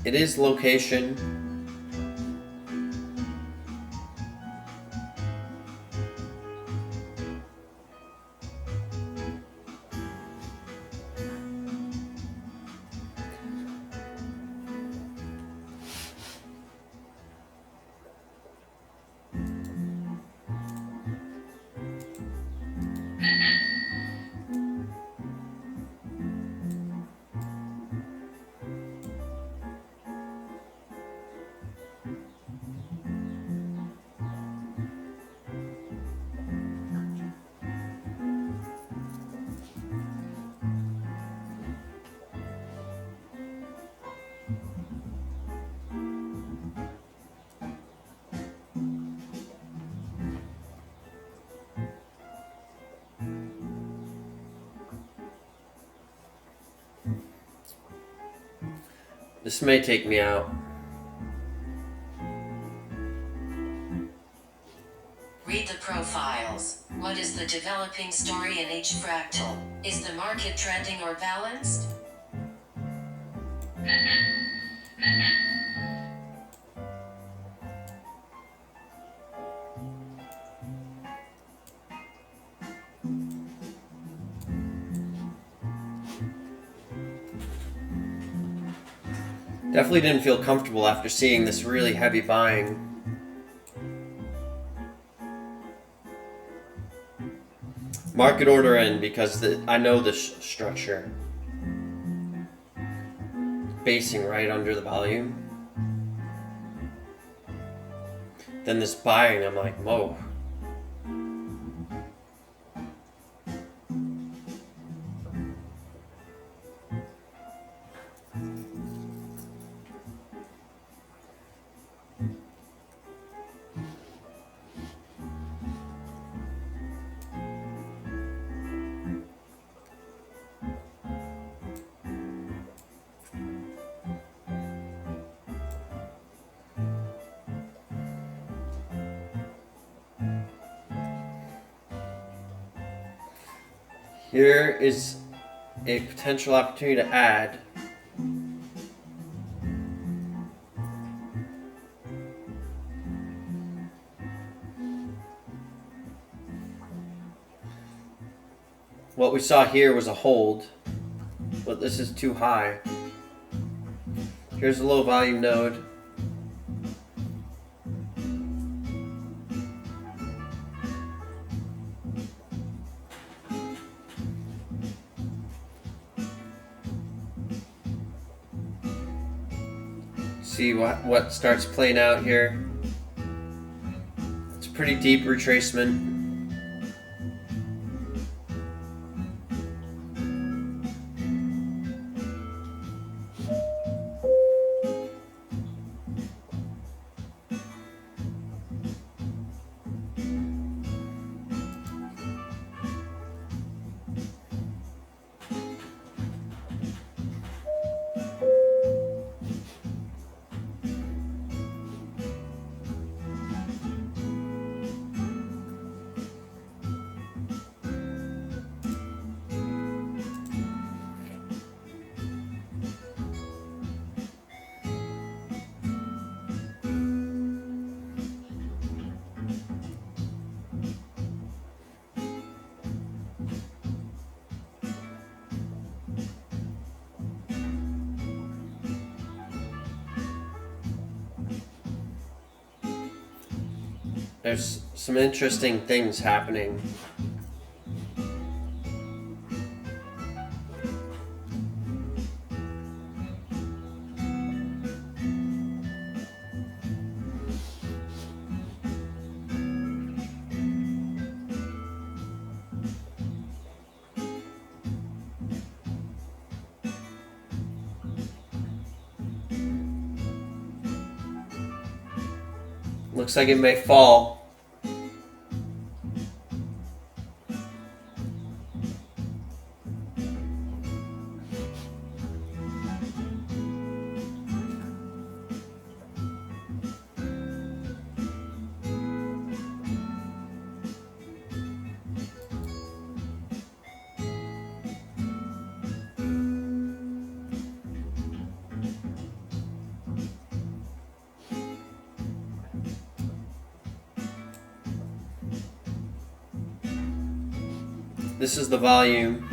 It is location. This may take me out. Read the profiles. What is the developing story in each fractal? Is the market trending or balanced? Definitely didn't feel comfortable after seeing this really heavy buying. Market order in because I know this structure. Basing right under the volume. Then this buying, I'm like, whoa. Here is a potential opportunity to add. What we saw here was a hold, but this is too high. Here's a low volume node. See what starts playing out here. It's a pretty deep retracement. There's some interesting things happening. Looks like it may fall. This is the volume.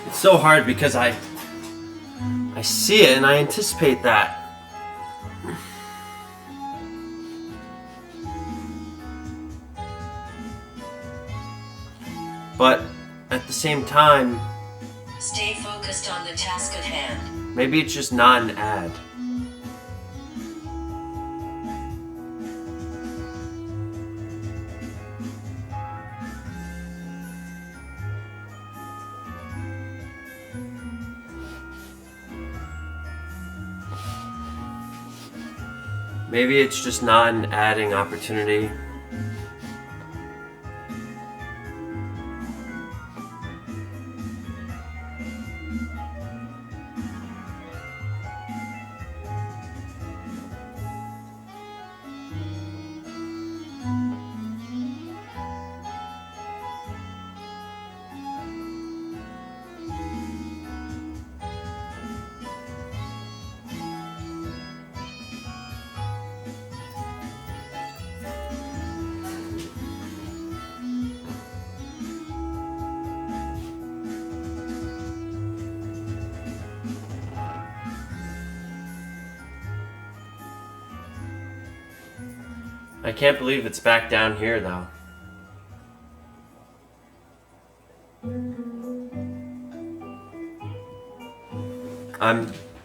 It's so hard because I see it and I anticipate that. But at the same time, Stay focused on the task at hand. maybe it's just not an ad. Maybe it's just not an adding opportunity. I can't believe it's back down here though.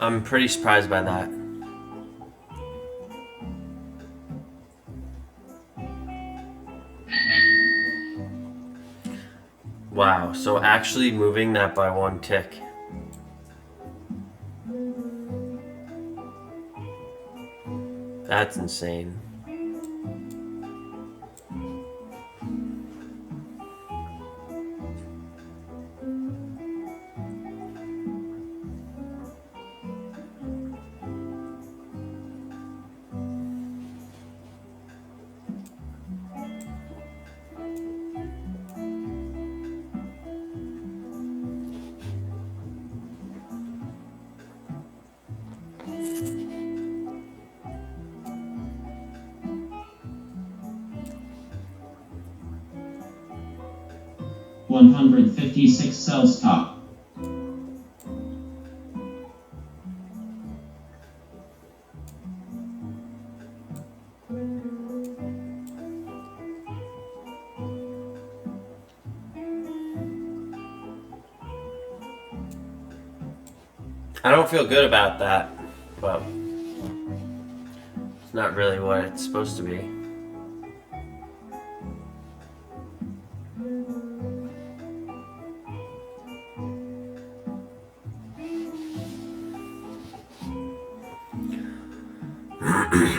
I'm pretty surprised by that. Wow, so actually moving that by one tick. That's insane. $156 sell stop. I don't feel good about that, but it's not really what it's supposed to be.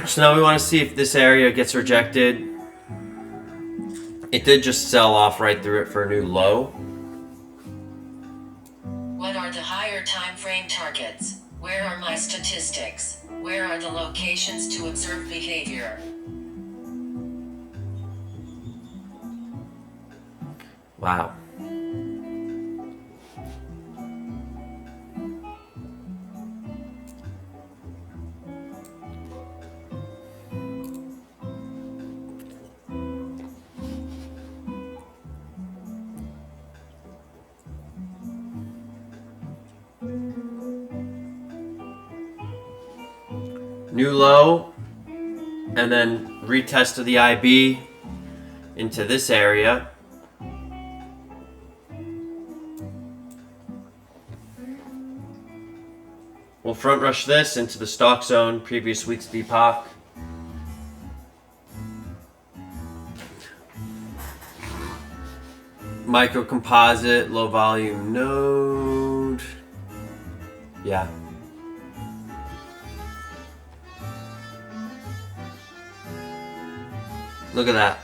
So now we want to see if this area gets rejected. It did just sell off right through it for a new low. Where are my statistics? Where are the locations to observe behavior? Wow. New low, and then retest of the IB into this area. We'll front rush this into the stock zone, previous week's VPOC. Micro composite, low volume node. Yeah. Look at that.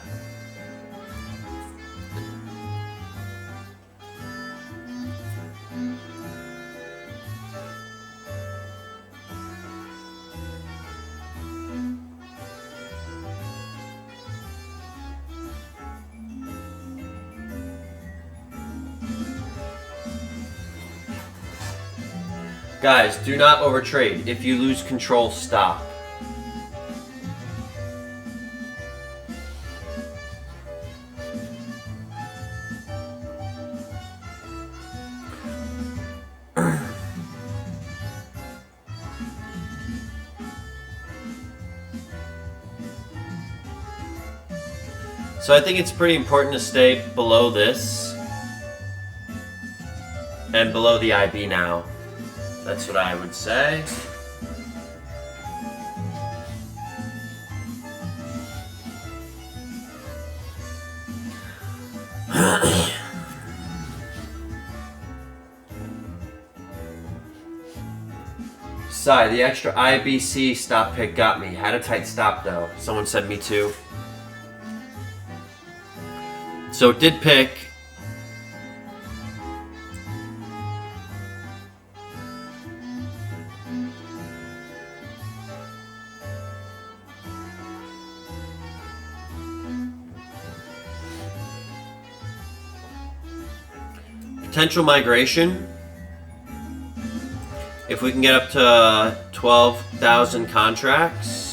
Guys, do not overtrade. If you lose control, stop. So I think it's pretty important to stay below this and below the IB now. That's what I would say. Sigh, the extra IBC stop pick got me. Had a tight stop though. Someone said me too. So it did pick. Potential migration. If we can get up to 12,000 contracts.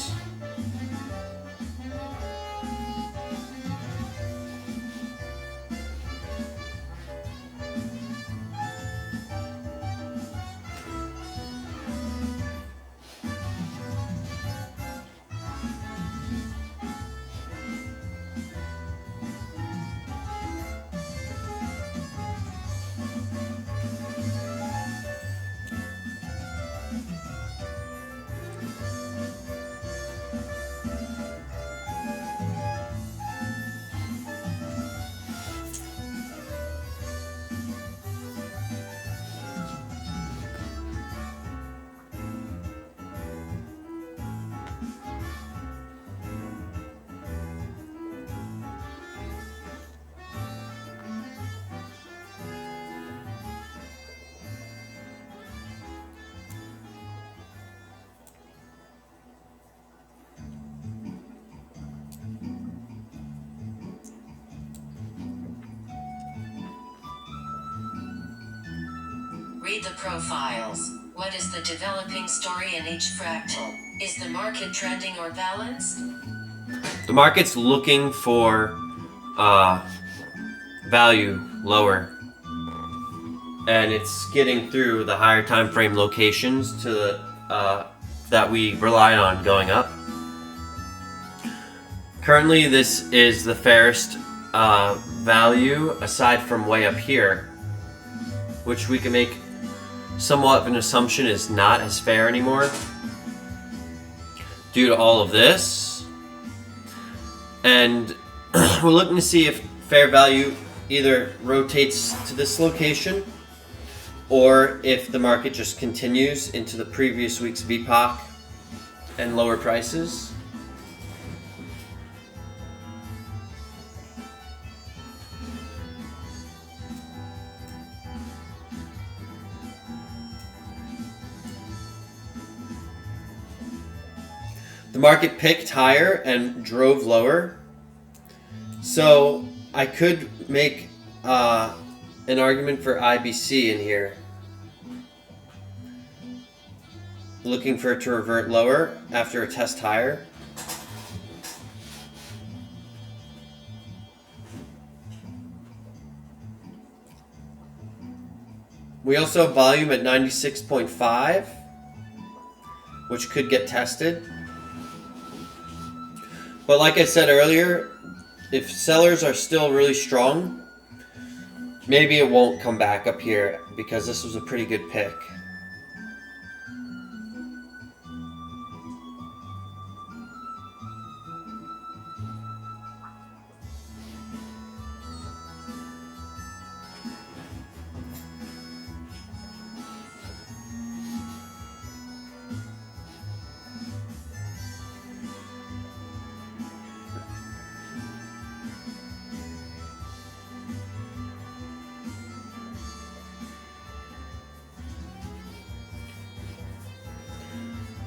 Read the profiles. What is the developing story in each fractal? Is the market trending or balanced? The market's looking for value lower, and it's getting through the higher time frame locations to the that we rely on going up. Currently, this is the fairest value aside from way up here, which we can make somewhat of an assumption is not as fair anymore due to all of this. And we're looking to see if fair value either rotates to this location or if the market just continues into the previous week's VPOC and lower prices. market picked higher and drove lower. So I could make an argument for IBC in here. Looking for it to revert lower after a test higher. We also have volume at 96.5, which could get tested. But like I said earlier, if sellers are still really strong, maybe it won't come back up here because this was a pretty good pick.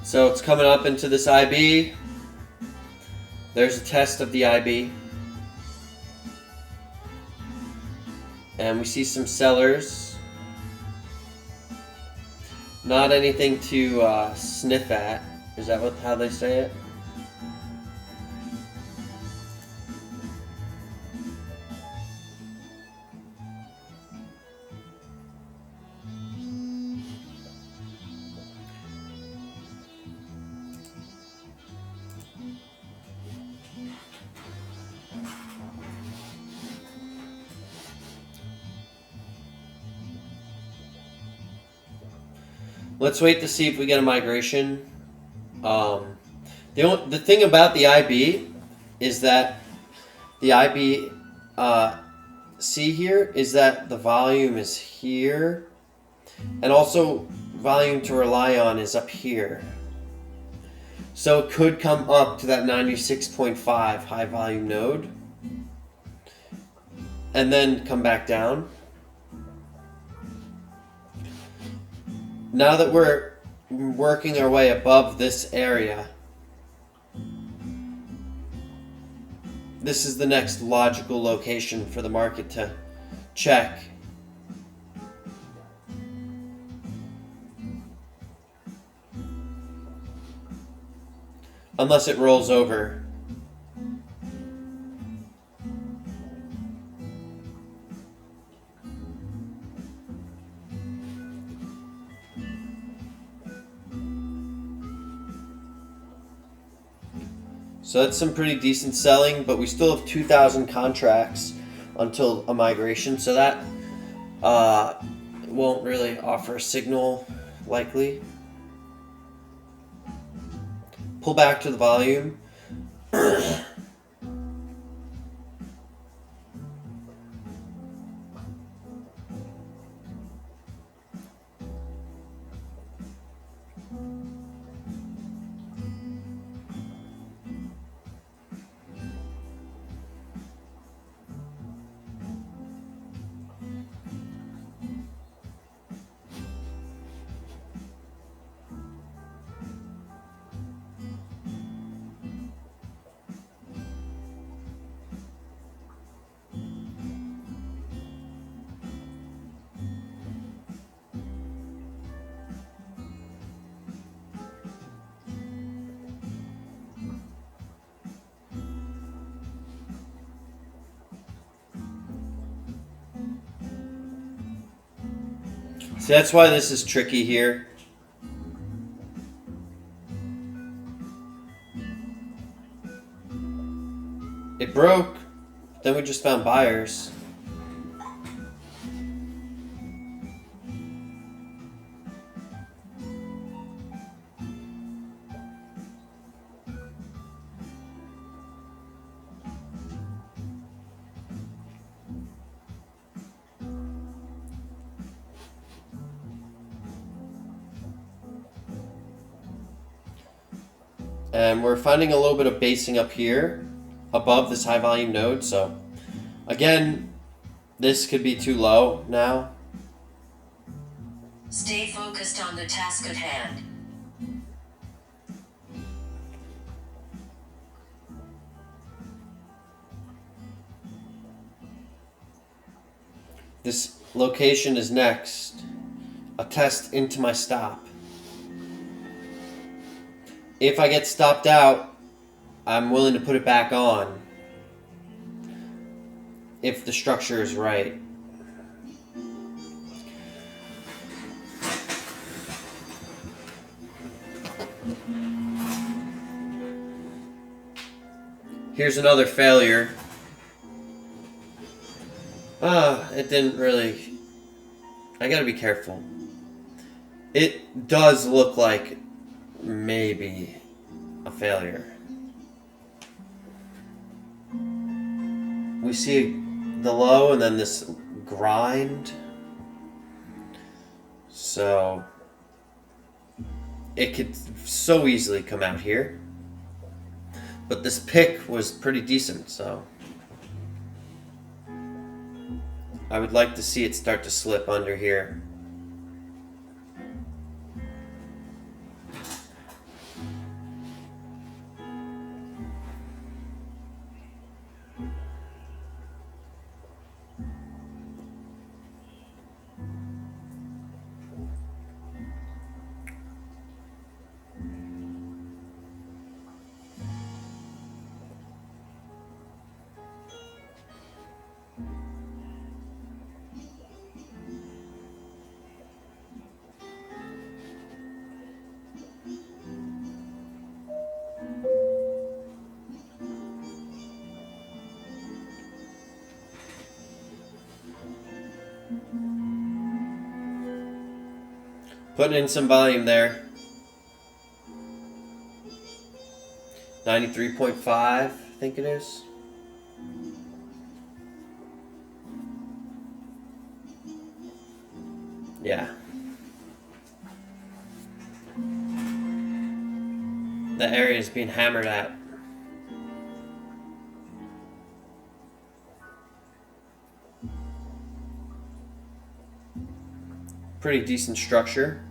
So it's coming up into this IB. There's a test of the IB. And we see some sellers. Not anything to sniff at. Is that how they say it? Let's wait to see if we get a migration. The thing about the IB is that the IB C here is that the volume is here, and also volume to rely on is up here. So it could come up to that 96.5 high volume node and then come back down. Now that we're working our way above this area, this is the next logical location for the market to check. Unless it rolls over. So that's some pretty decent selling, but we still have 2,000 contracts until a migration, so that won't really offer a signal, likely. Pull back to the volume. See, that's why this is tricky here. It broke, then we just found buyers. And we're finding a little bit of basing up here above this high volume node. So again, this could be too low now. Stay focused on the task at hand. This location is next. A test into my stop. If I get stopped out, I'm willing to put it back on. If the structure is right. Here's another failure. It didn't really... I gotta be careful. It does look like maybe a failure. We see the low and then this grind. So it could so easily come out here. But this pick was pretty decent, so I would like to see it start to slip under here. Putting in some volume there. 93.5, I think it is. Yeah. The area is being hammered at. Pretty decent structure.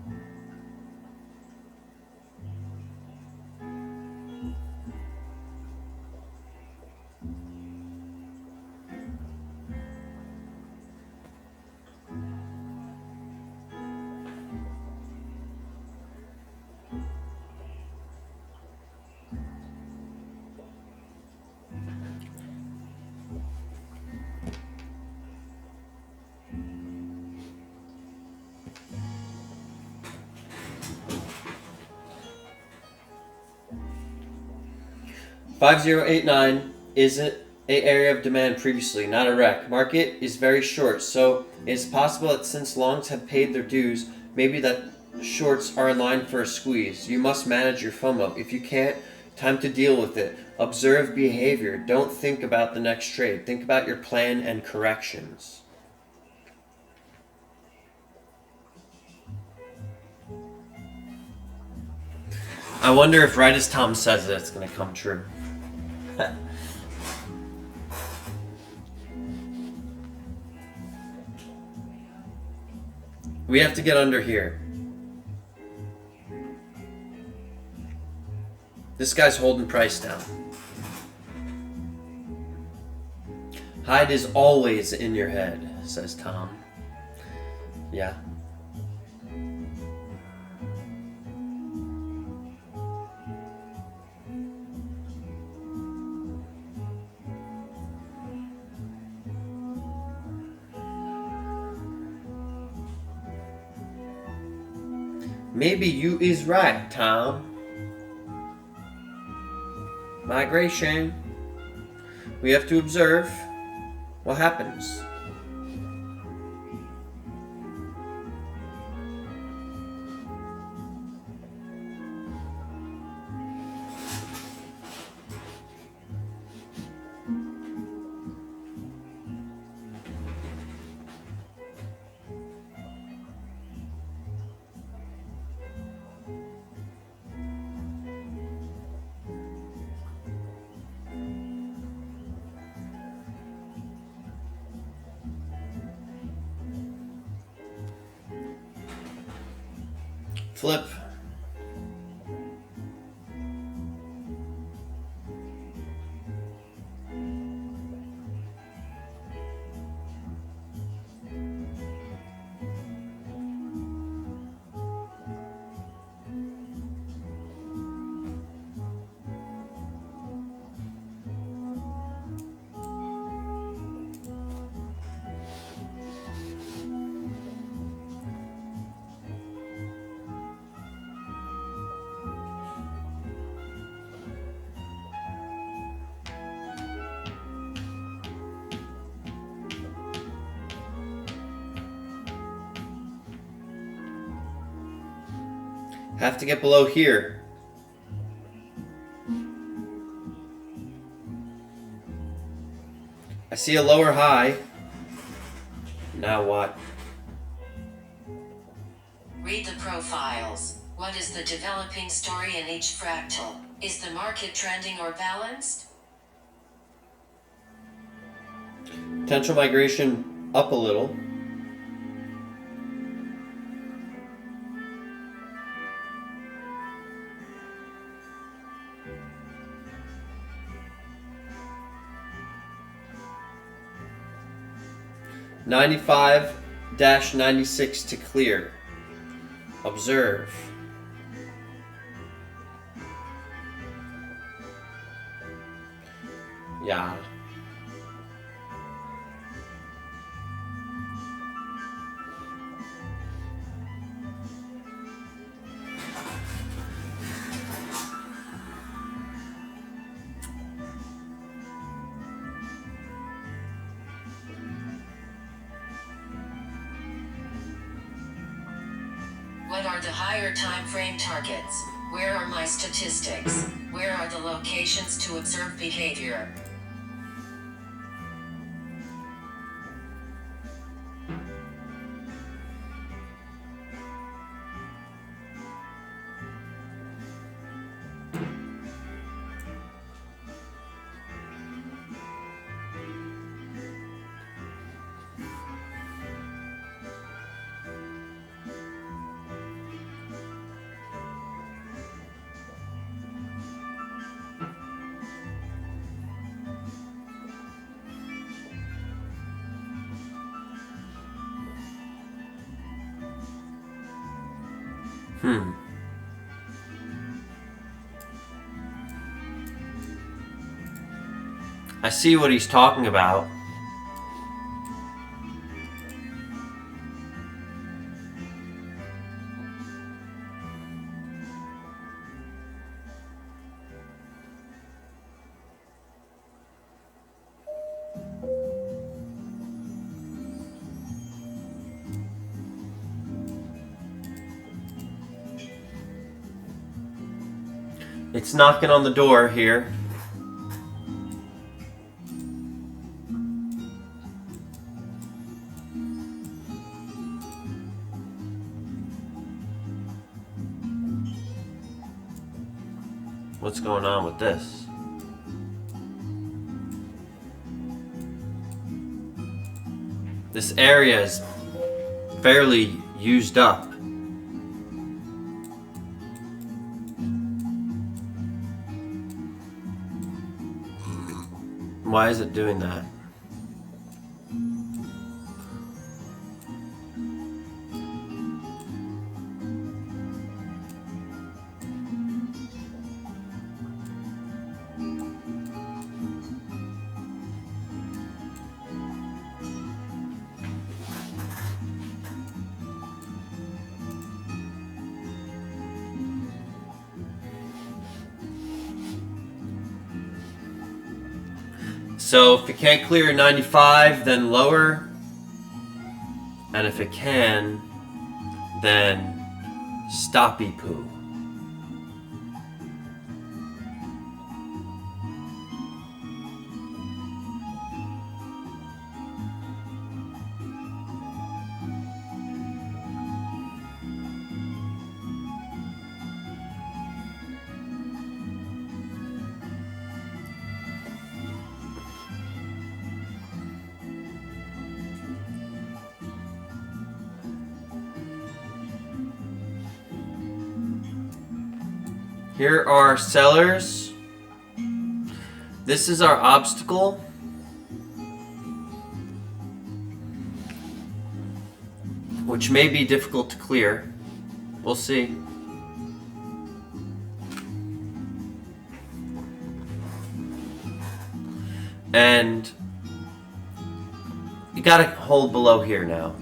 $5089 is an area of demand previously, not a wreck. Market is very short, so it is possible that since longs have paid their dues, maybe that shorts are in line for a squeeze. You must manage your FOMO. If you can't, time to deal with it. Observe behavior. Don't think about the next trade. Think about your plan and corrections. I wonder if right as Tom says it, it's going to come true. We have to get under here. This guy's holding price down. Hide is always in your head, says Tom. Yeah. Maybe you is right, Tom. Migration. We have to observe what happens. Flip. Have to get below here. I see a lower high. Now what? Read the profiles. What is the developing story in each fractal? Is the market trending or balanced? Potential migration up a little. -96 to clear. Observe. Yeah. What are the higher time frame targets? Where are my statistics? Where are the locations to observe behavior? I see what he's talking about. It's knocking on the door here. What's going on with this? This area is fairly used up. Why is it doing that? So if it can't clear 95, then lower. And if it can, then stoppy poo. Here are sellers. This is our obstacle. Which may be difficult to clear. We'll see. And you gotta hold below here now.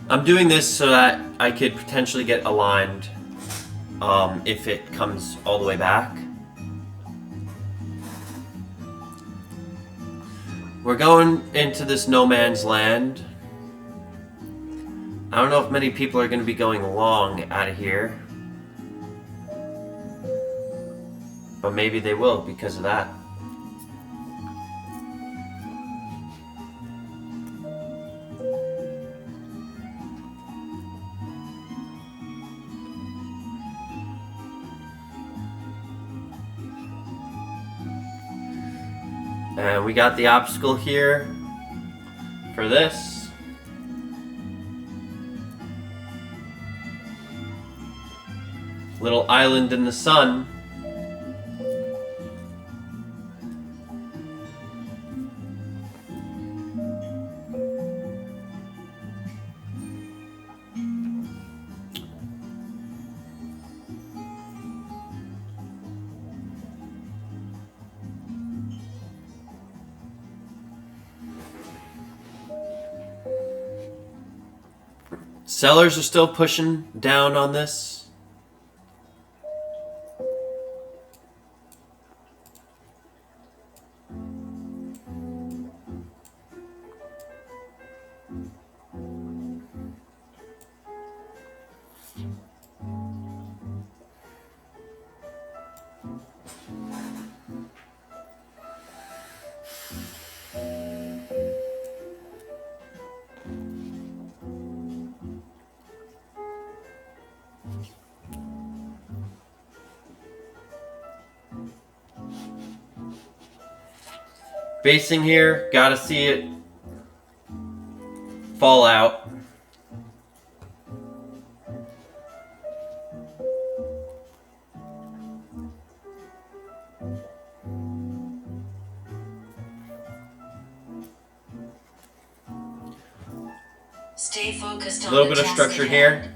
I'm doing this so that I could potentially get aligned if it comes all the way back. We're going into this no man's land. I don't know if many people are going to be going long out of here. But maybe they will because of that. And we got the obstacle here for this. Little island in the sun. Sellers are still pushing down on this. Basing here, gotta see it fall out. Stay focused on A little the bit of task structure at here. hand.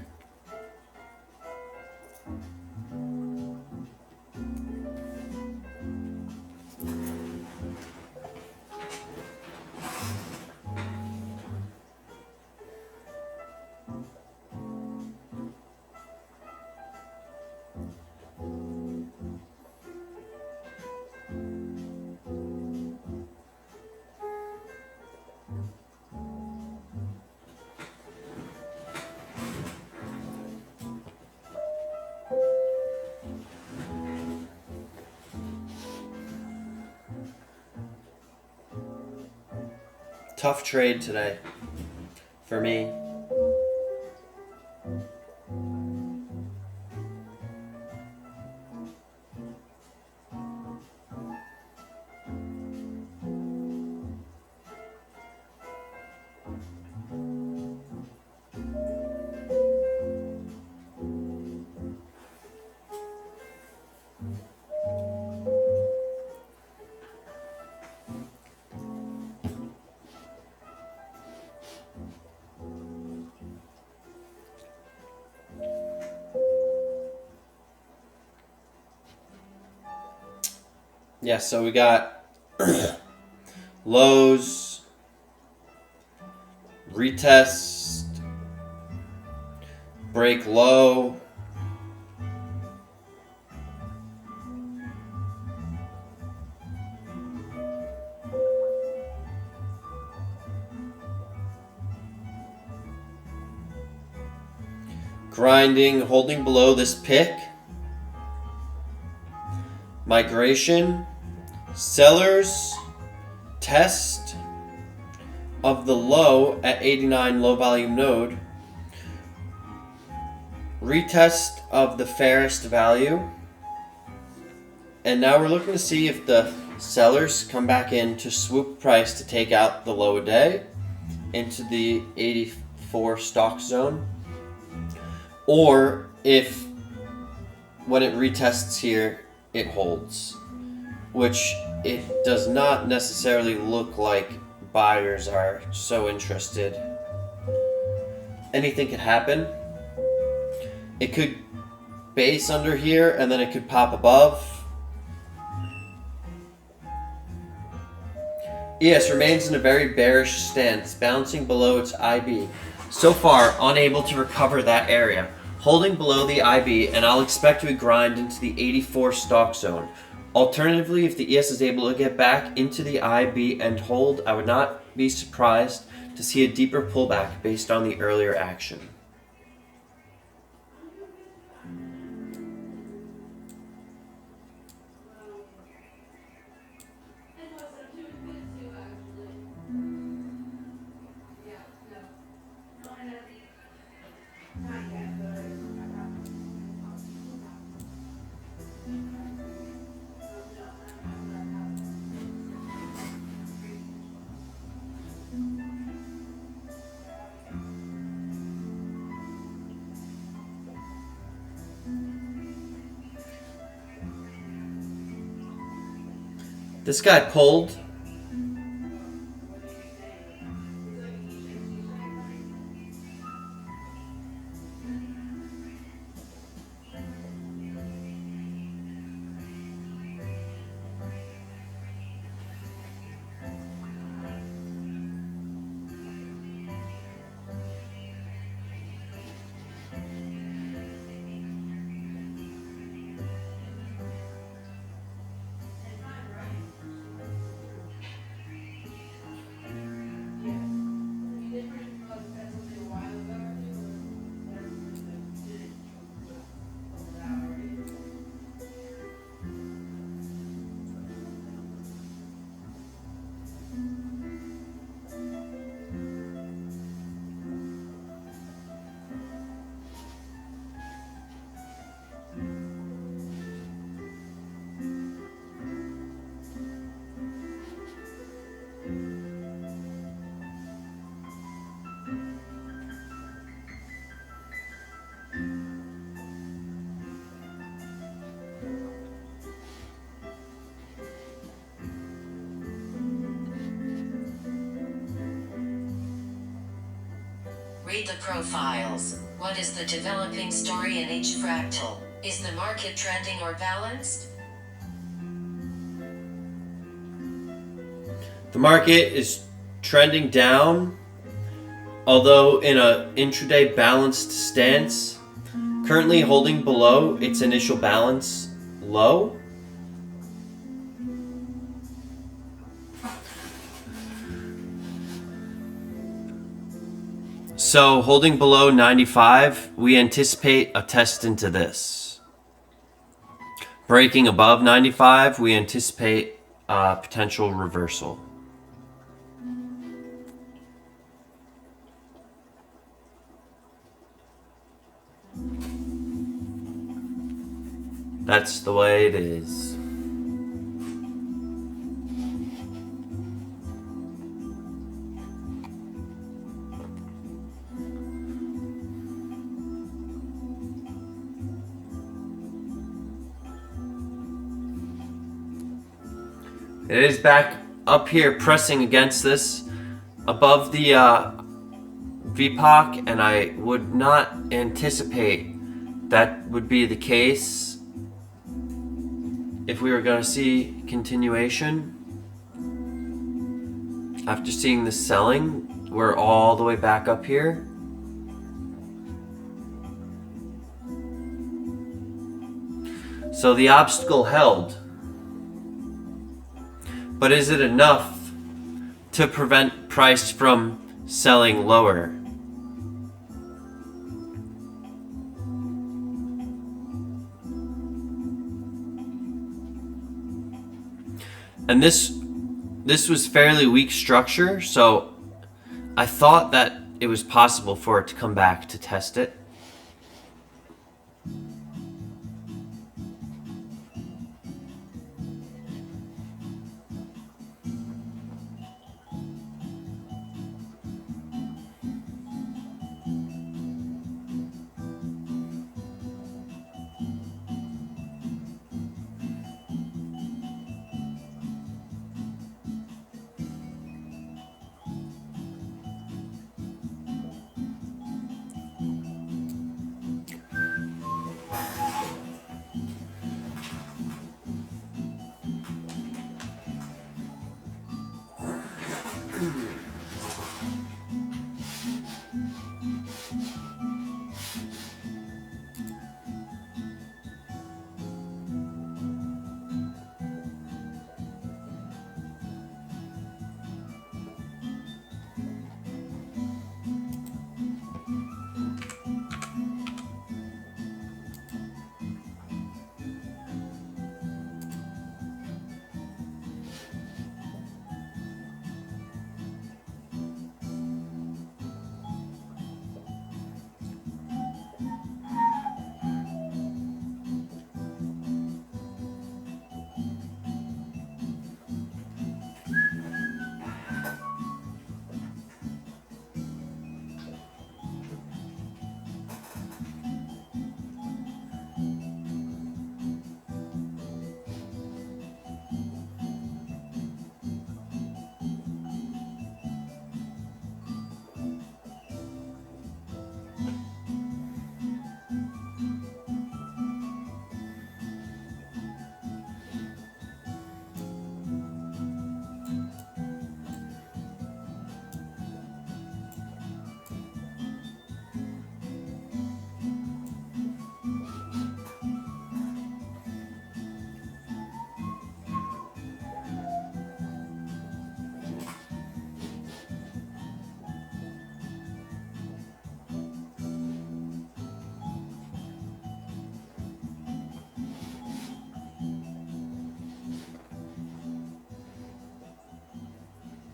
Tough trade today for me. Yeah, so we got lows, retest, break low, grinding, holding below this pick, migration, sellers, test of the low at 89 low volume node, retest of the fairest value, and now we're looking to see if the sellers come back in to swoop price to take out the low a day into the 84 stock zone, or if when it retests here it holds, which it does not necessarily look like buyers are so interested. Anything could happen. It could base under here and then it could pop above. ES remains in a very bearish stance, bouncing below its IB. So far, unable to recover that area. Holding below the IB, and I'll expect to grind into the 84 stock zone. Alternatively, if the ES is able to get back into the IB and hold, I would not be surprised to see a deeper pullback based on the earlier action. This guy pulled. Read the profiles. What is the developing story in each fractal? Is the market trending or balanced? The market is trending down, although in a intraday balanced stance, currently holding below its initial balance low. So holding below 95, we anticipate a test into this. Breaking above 95, we anticipate a potential reversal. That's the way it is. It is back up here pressing against this above the VPOC, and I would not anticipate that would be the case if we were going to see continuation. After seeing the selling, we're all the way back up here. So the obstacle held. But is it enough to prevent price from selling lower? And this was fairly weak structure, so I thought that it was possible for it to come back to test it.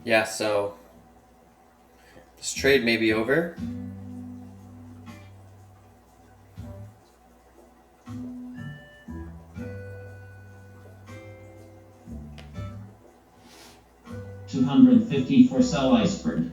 Yeah, so this trade may be over. $250 for sell iceberg.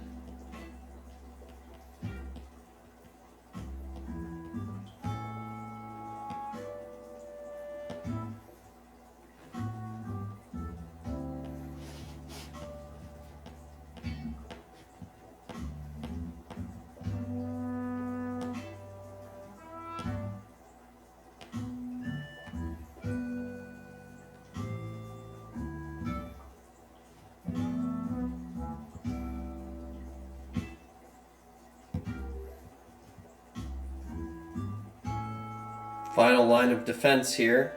Final line of defense here.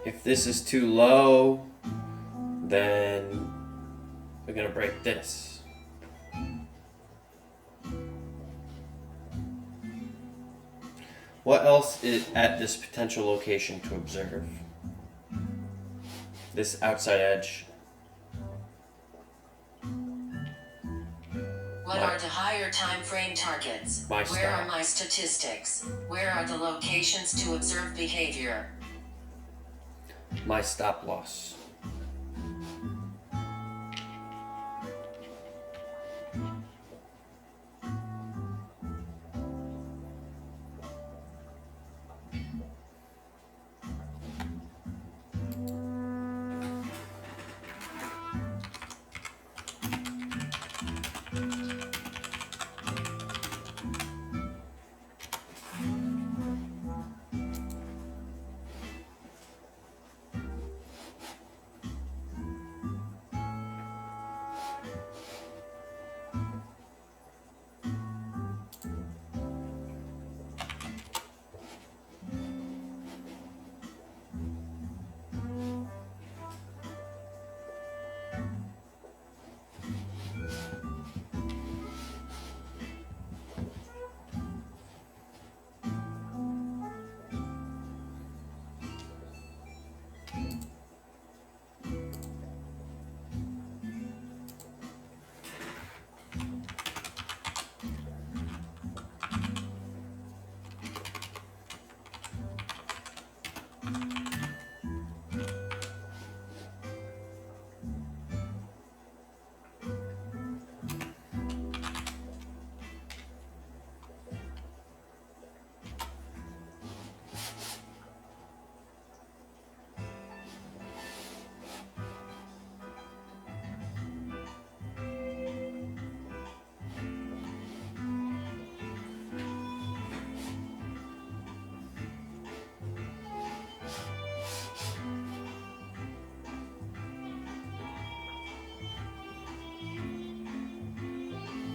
If this is too low, then we're gonna break this. What else is at this potential location to observe? This outside edge. What are the higher time frame targets? My Where are stop. my statistics? Where are the locations to observe behavior? My stop loss.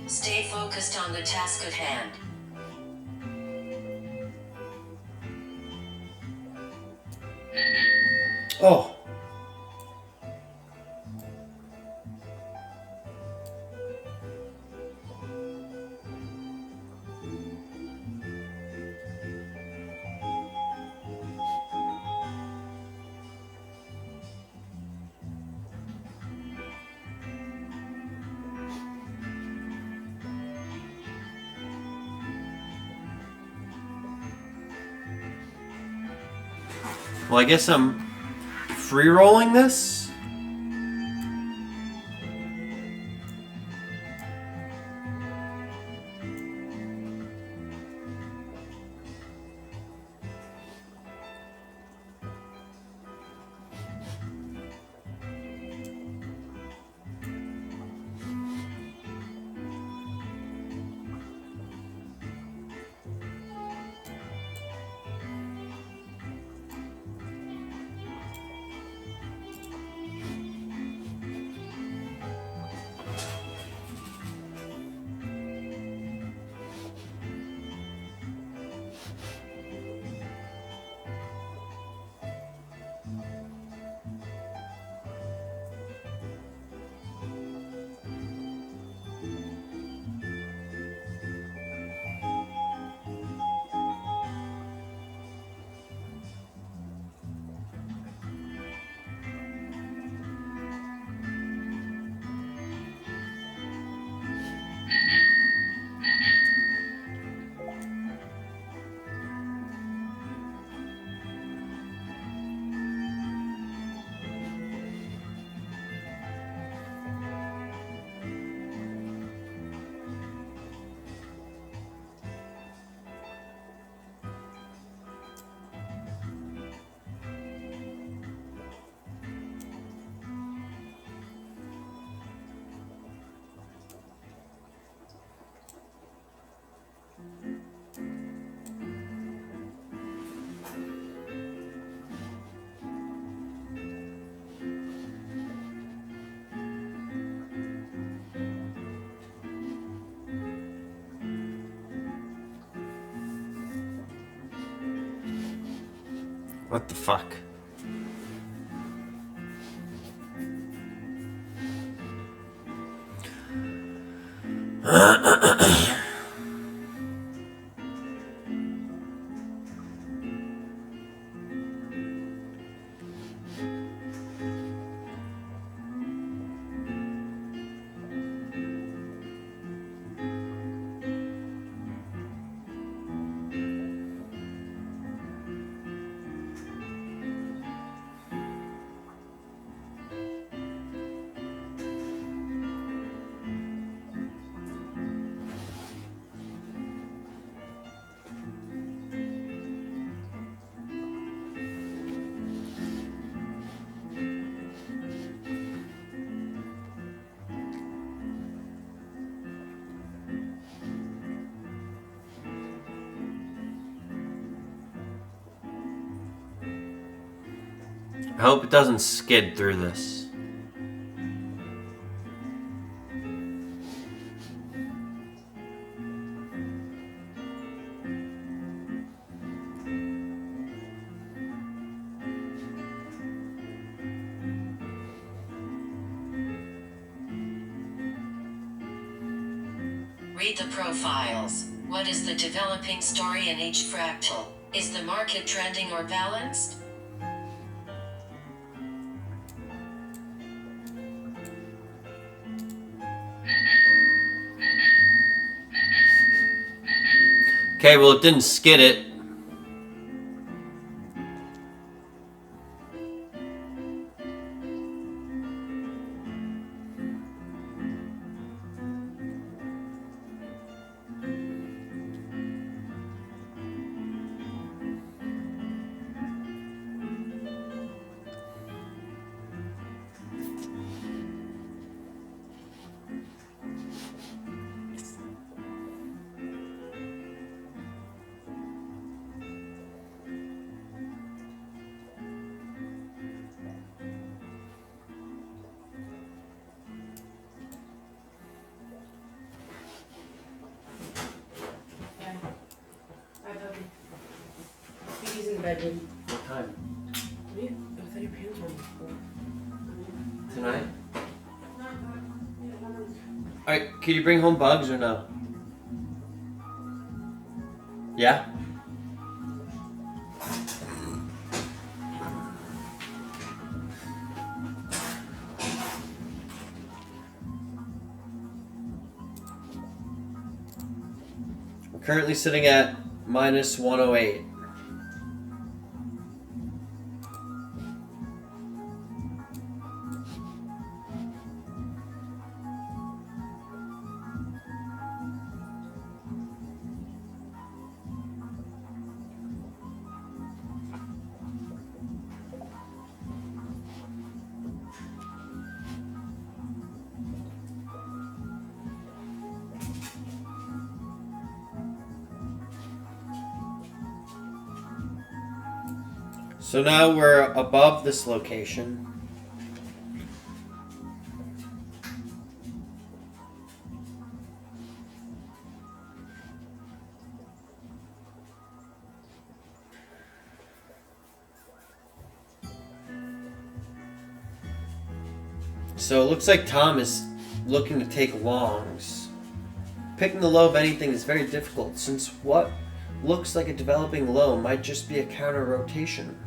Stay focused on the task at hand. Oh! Well, I guess I'm free rolling this. What the fuck? I hope it doesn't skid through this. Read the profiles. What is the developing story in each fractal? Is the market trending or balanced? Okay, well, it didn't skid it. He's in the bedroom. What time? I thought your pants were on the floor. Tonight? Alright, can you bring home bugs or no? Yeah? We're currently sitting at minus 108. So now we're above this location. So it looks like Tom is looking to take longs. Picking the low of anything is very difficult, since what looks like a developing low might just be a counter rotation.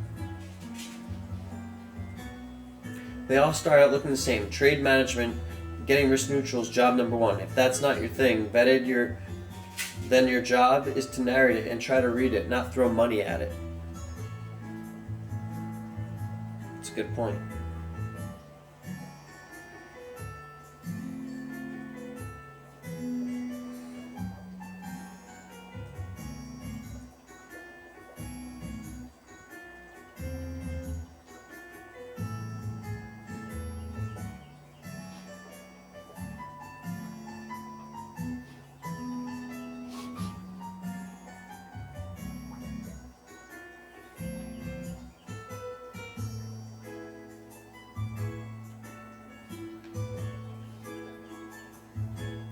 They all start out looking the same. Trade management, getting risk neutral is job number one. If that's not your thing, then your job is to narrate it and try to read it, not throw money at it. That's a good point.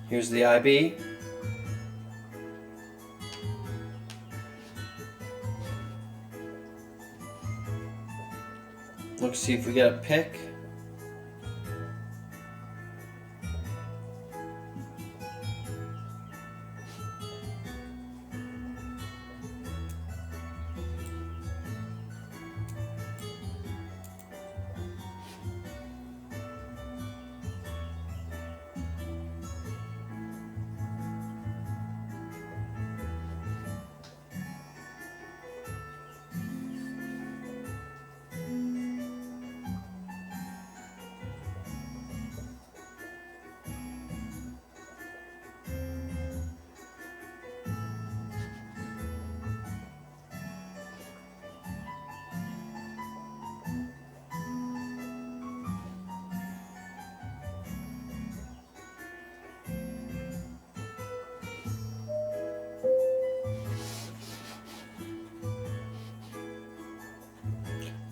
Here's the IB. see if we get a pick.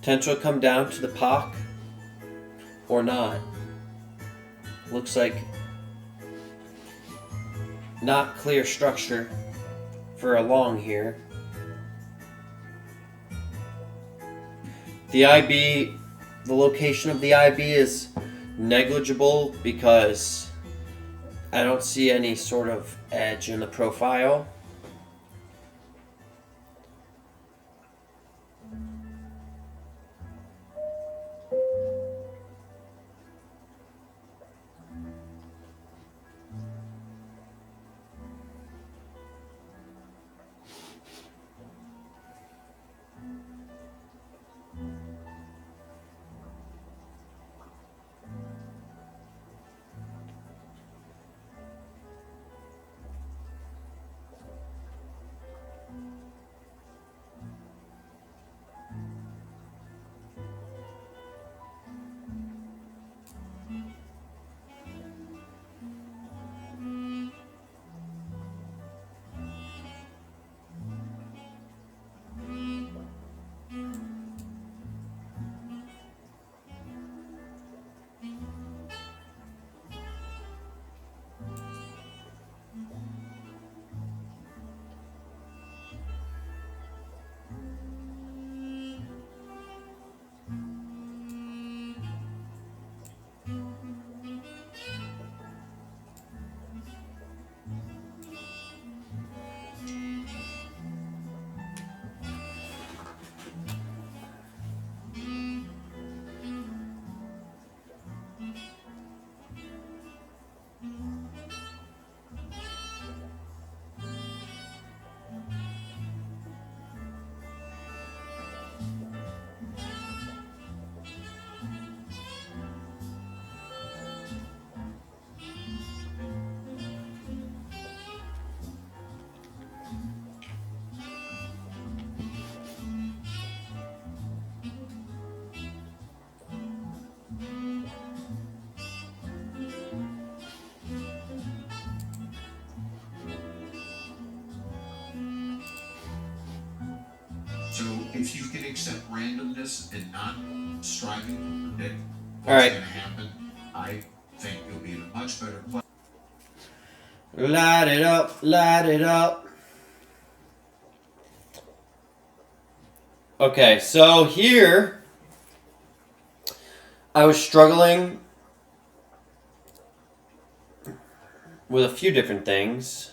Potential come down to the POC or not. Looks like not clear structure for a long here. The IB, the location of the IB is negligible because I don't see any sort of edge in the profile. So if you can accept randomness and not striving to predict All what's right. going to happen, I think you'll be in a much better place. Light it up, light it up. Okay, so here I was struggling with a few different things.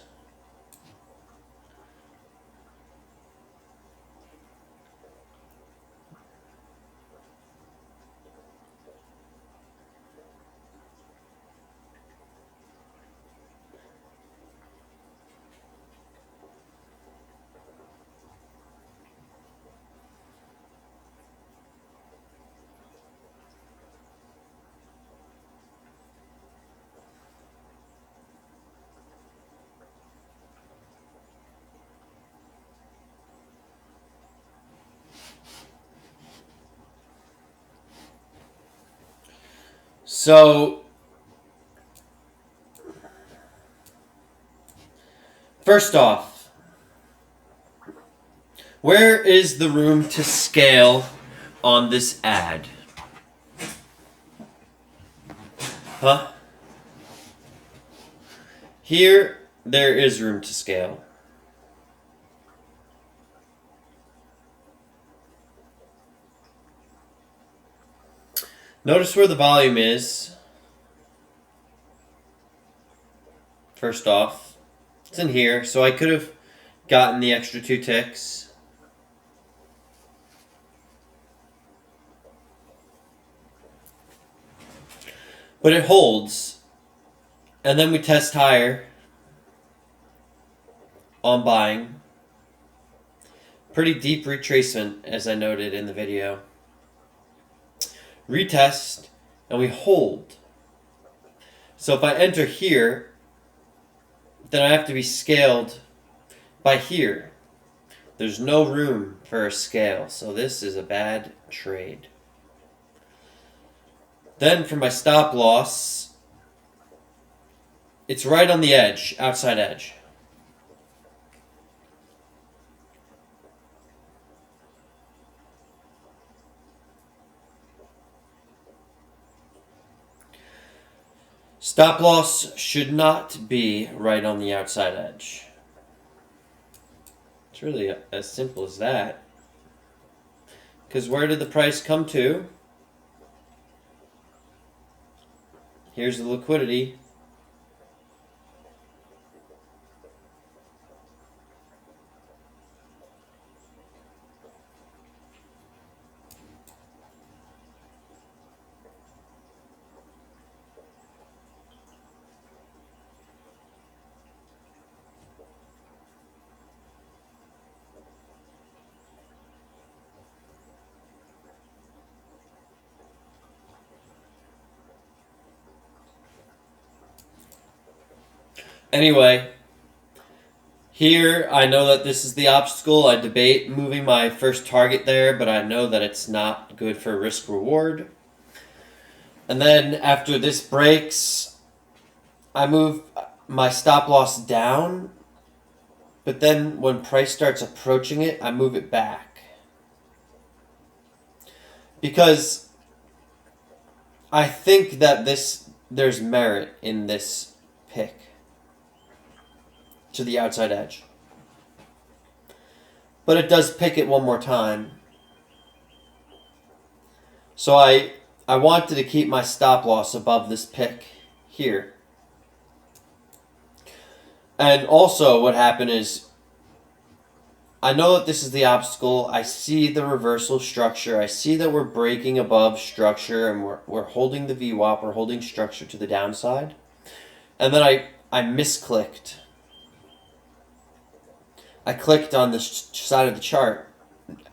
So, first off, where is the room to scale on this ad? Huh? Here, there is room to scale. Notice where the volume is. First off, it's in here, so I could have gotten the extra 2 ticks. But it holds. And then we test higher on buying. Pretty deep retracement, as I noted in the video. Retest, and we hold. So if I enter here, then I have to be scaled by here. There's no room for a scale, so this is a bad trade. Then for my stop loss, it's right on the edge, outside edge. Stop loss should not be right on the outside edge. It's really as simple as that. Because where did the price come to? Here's the liquidity. Anyway, here I know that this is the obstacle. I debate moving my first target there, but I know that it's not good for risk reward. And then after this breaks, I move my stop loss down, but then when price starts approaching it, I move it back. Because I think that there's merit in this pick to the outside edge. But it does pick it one more time. So I wanted to keep my stop loss above this pick here. And also what happened is, I know that this is the obstacle. I see the reversal structure. I see that we're breaking above structure and we're holding the VWAP. We're holding structure to the downside. And then I misclicked. I clicked on this side of the chart,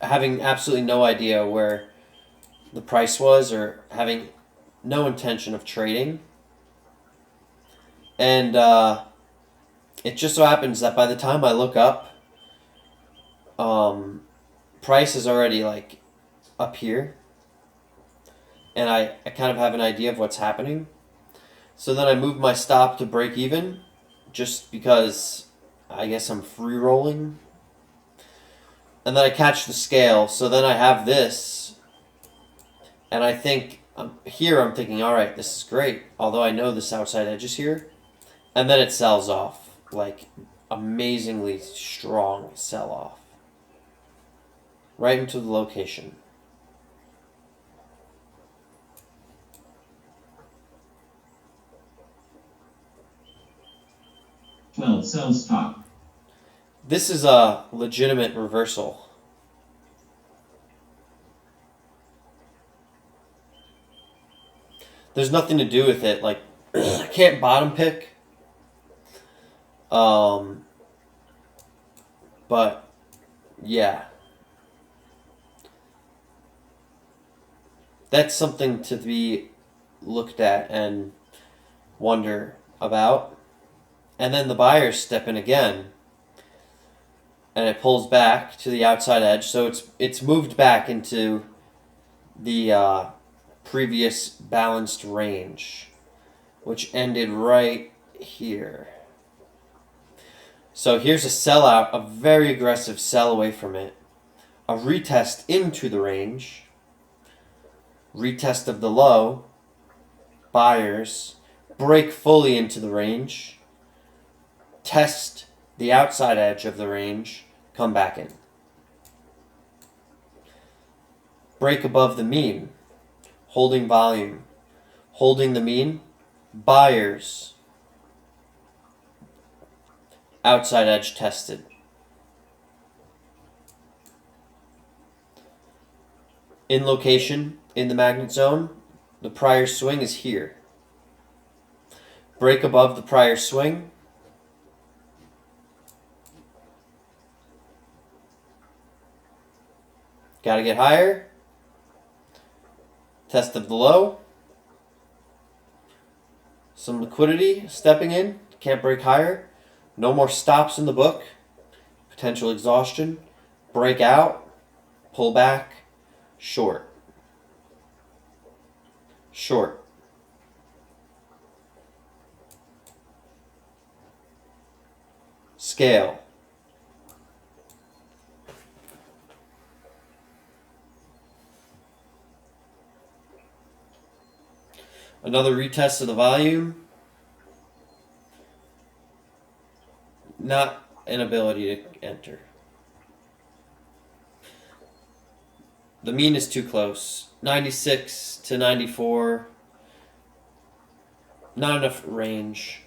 having absolutely no idea where the price was or having no intention of trading. And it just so happens that by the time I look up, price is already like up here. And I kind of have an idea of what's happening. So then I move my stop to break even just because I guess I'm free rolling. And then I catch the scale. So then I have this. And I think, here I'm thinking, alright, this is great. Although I know this outside edge is here. And then it sells off. Like, amazingly strong sell off. Right into the location. Well, sell stop. This is a legitimate reversal. There's nothing to do with it. Like, I can't bottom pick. But, yeah. That's something to be looked at and wonder about. And then the buyers step in again. And it pulls back to the outside edge. So it's moved back into the previous balanced range, which ended right here. So here's a sellout, a very aggressive sell away from it. A retest into the range. Retest of the low. Buyers break fully into the range. Test the outside edge of the range, come back in. Break above the mean. holding volume, holding the mean, buyers, outside edge tested. In location, in the magnet zone, the prior swing is here. Break above the prior swing. Got to get higher. Test of the low. Some liquidity stepping in. Can't break higher. No more stops in the book. Potential exhaustion. Break out. Pull back. Short. Short. Scale. Another retest of the volume. Not an ability to enter. The mean is too close. 96 to 94. Not enough range.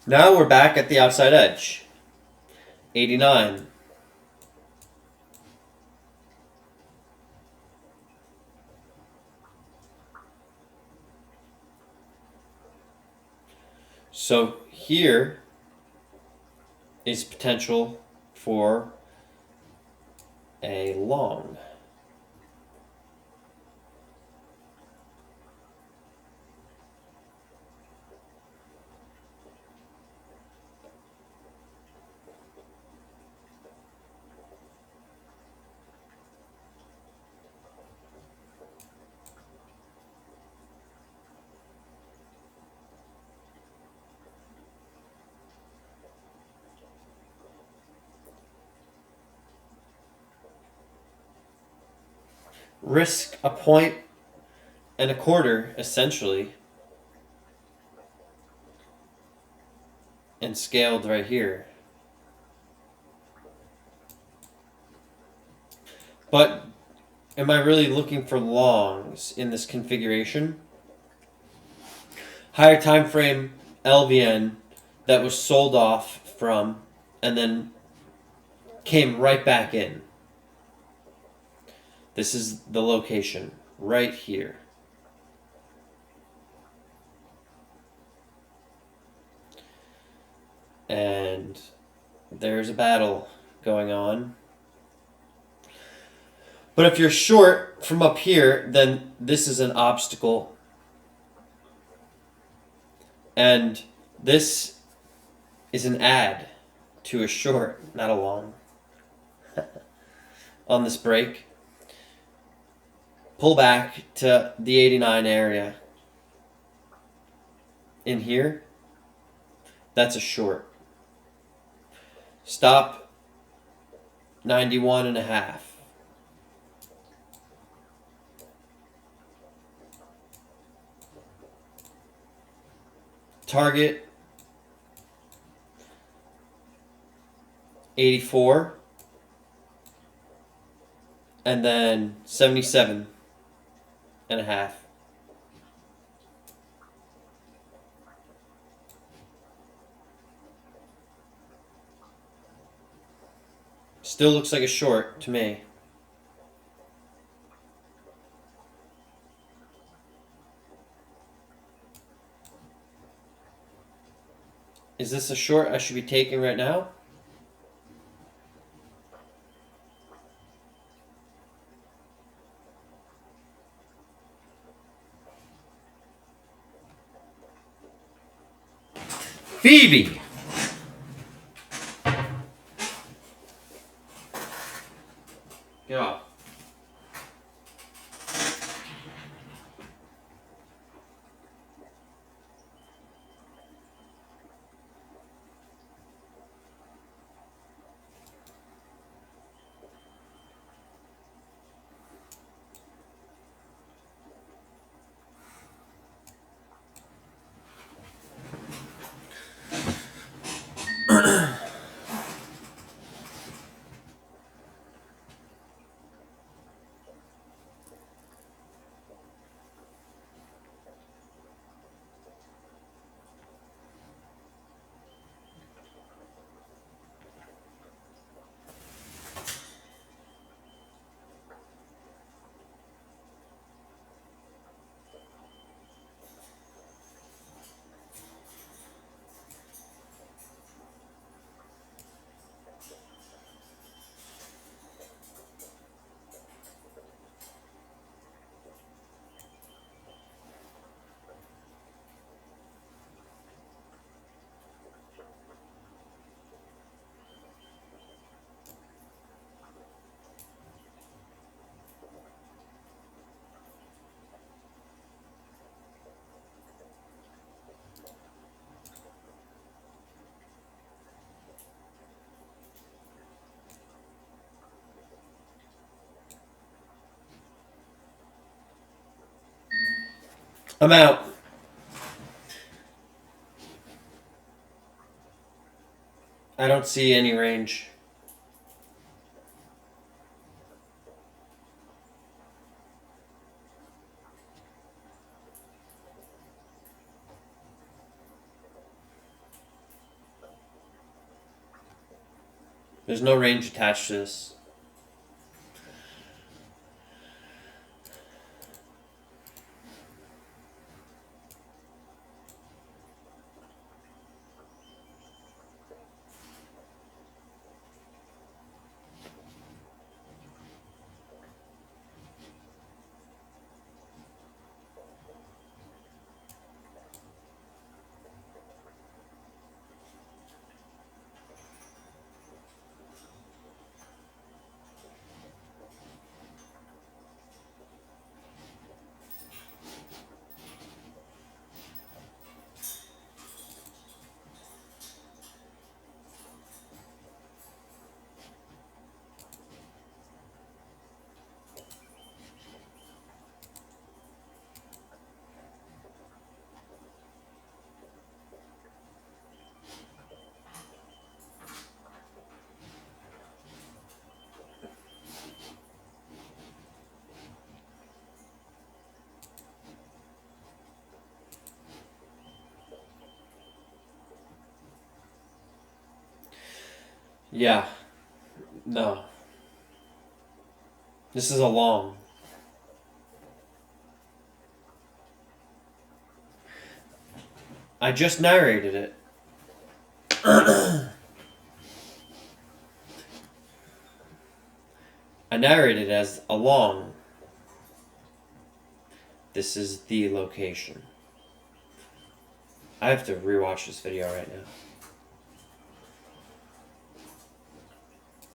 Now we're back at the outside edge. 89. So here is potential for a long. Risk a point and a quarter, essentially, and scaled right here. But am I really looking for longs in this configuration? Higher time frame LVN that was sold off from and then came right back in. This is the location right here. And there's a battle going on. But if you're short from up here, then this is an obstacle. And this is an add to a short, not a long. On this break. Pull back to the 89 area. In here, that's a short. Stop 91 and a half. Target 84. And then 77 and a half. Still looks like a short to me. Is this a short I should be taking right now? Phoebe! Get off. I'm out. I don't see any range. There's no range attached to this. Yeah. No. This is a long. I just narrated it. I narrated it as a long. This is the location. I have to rewatch this video right now.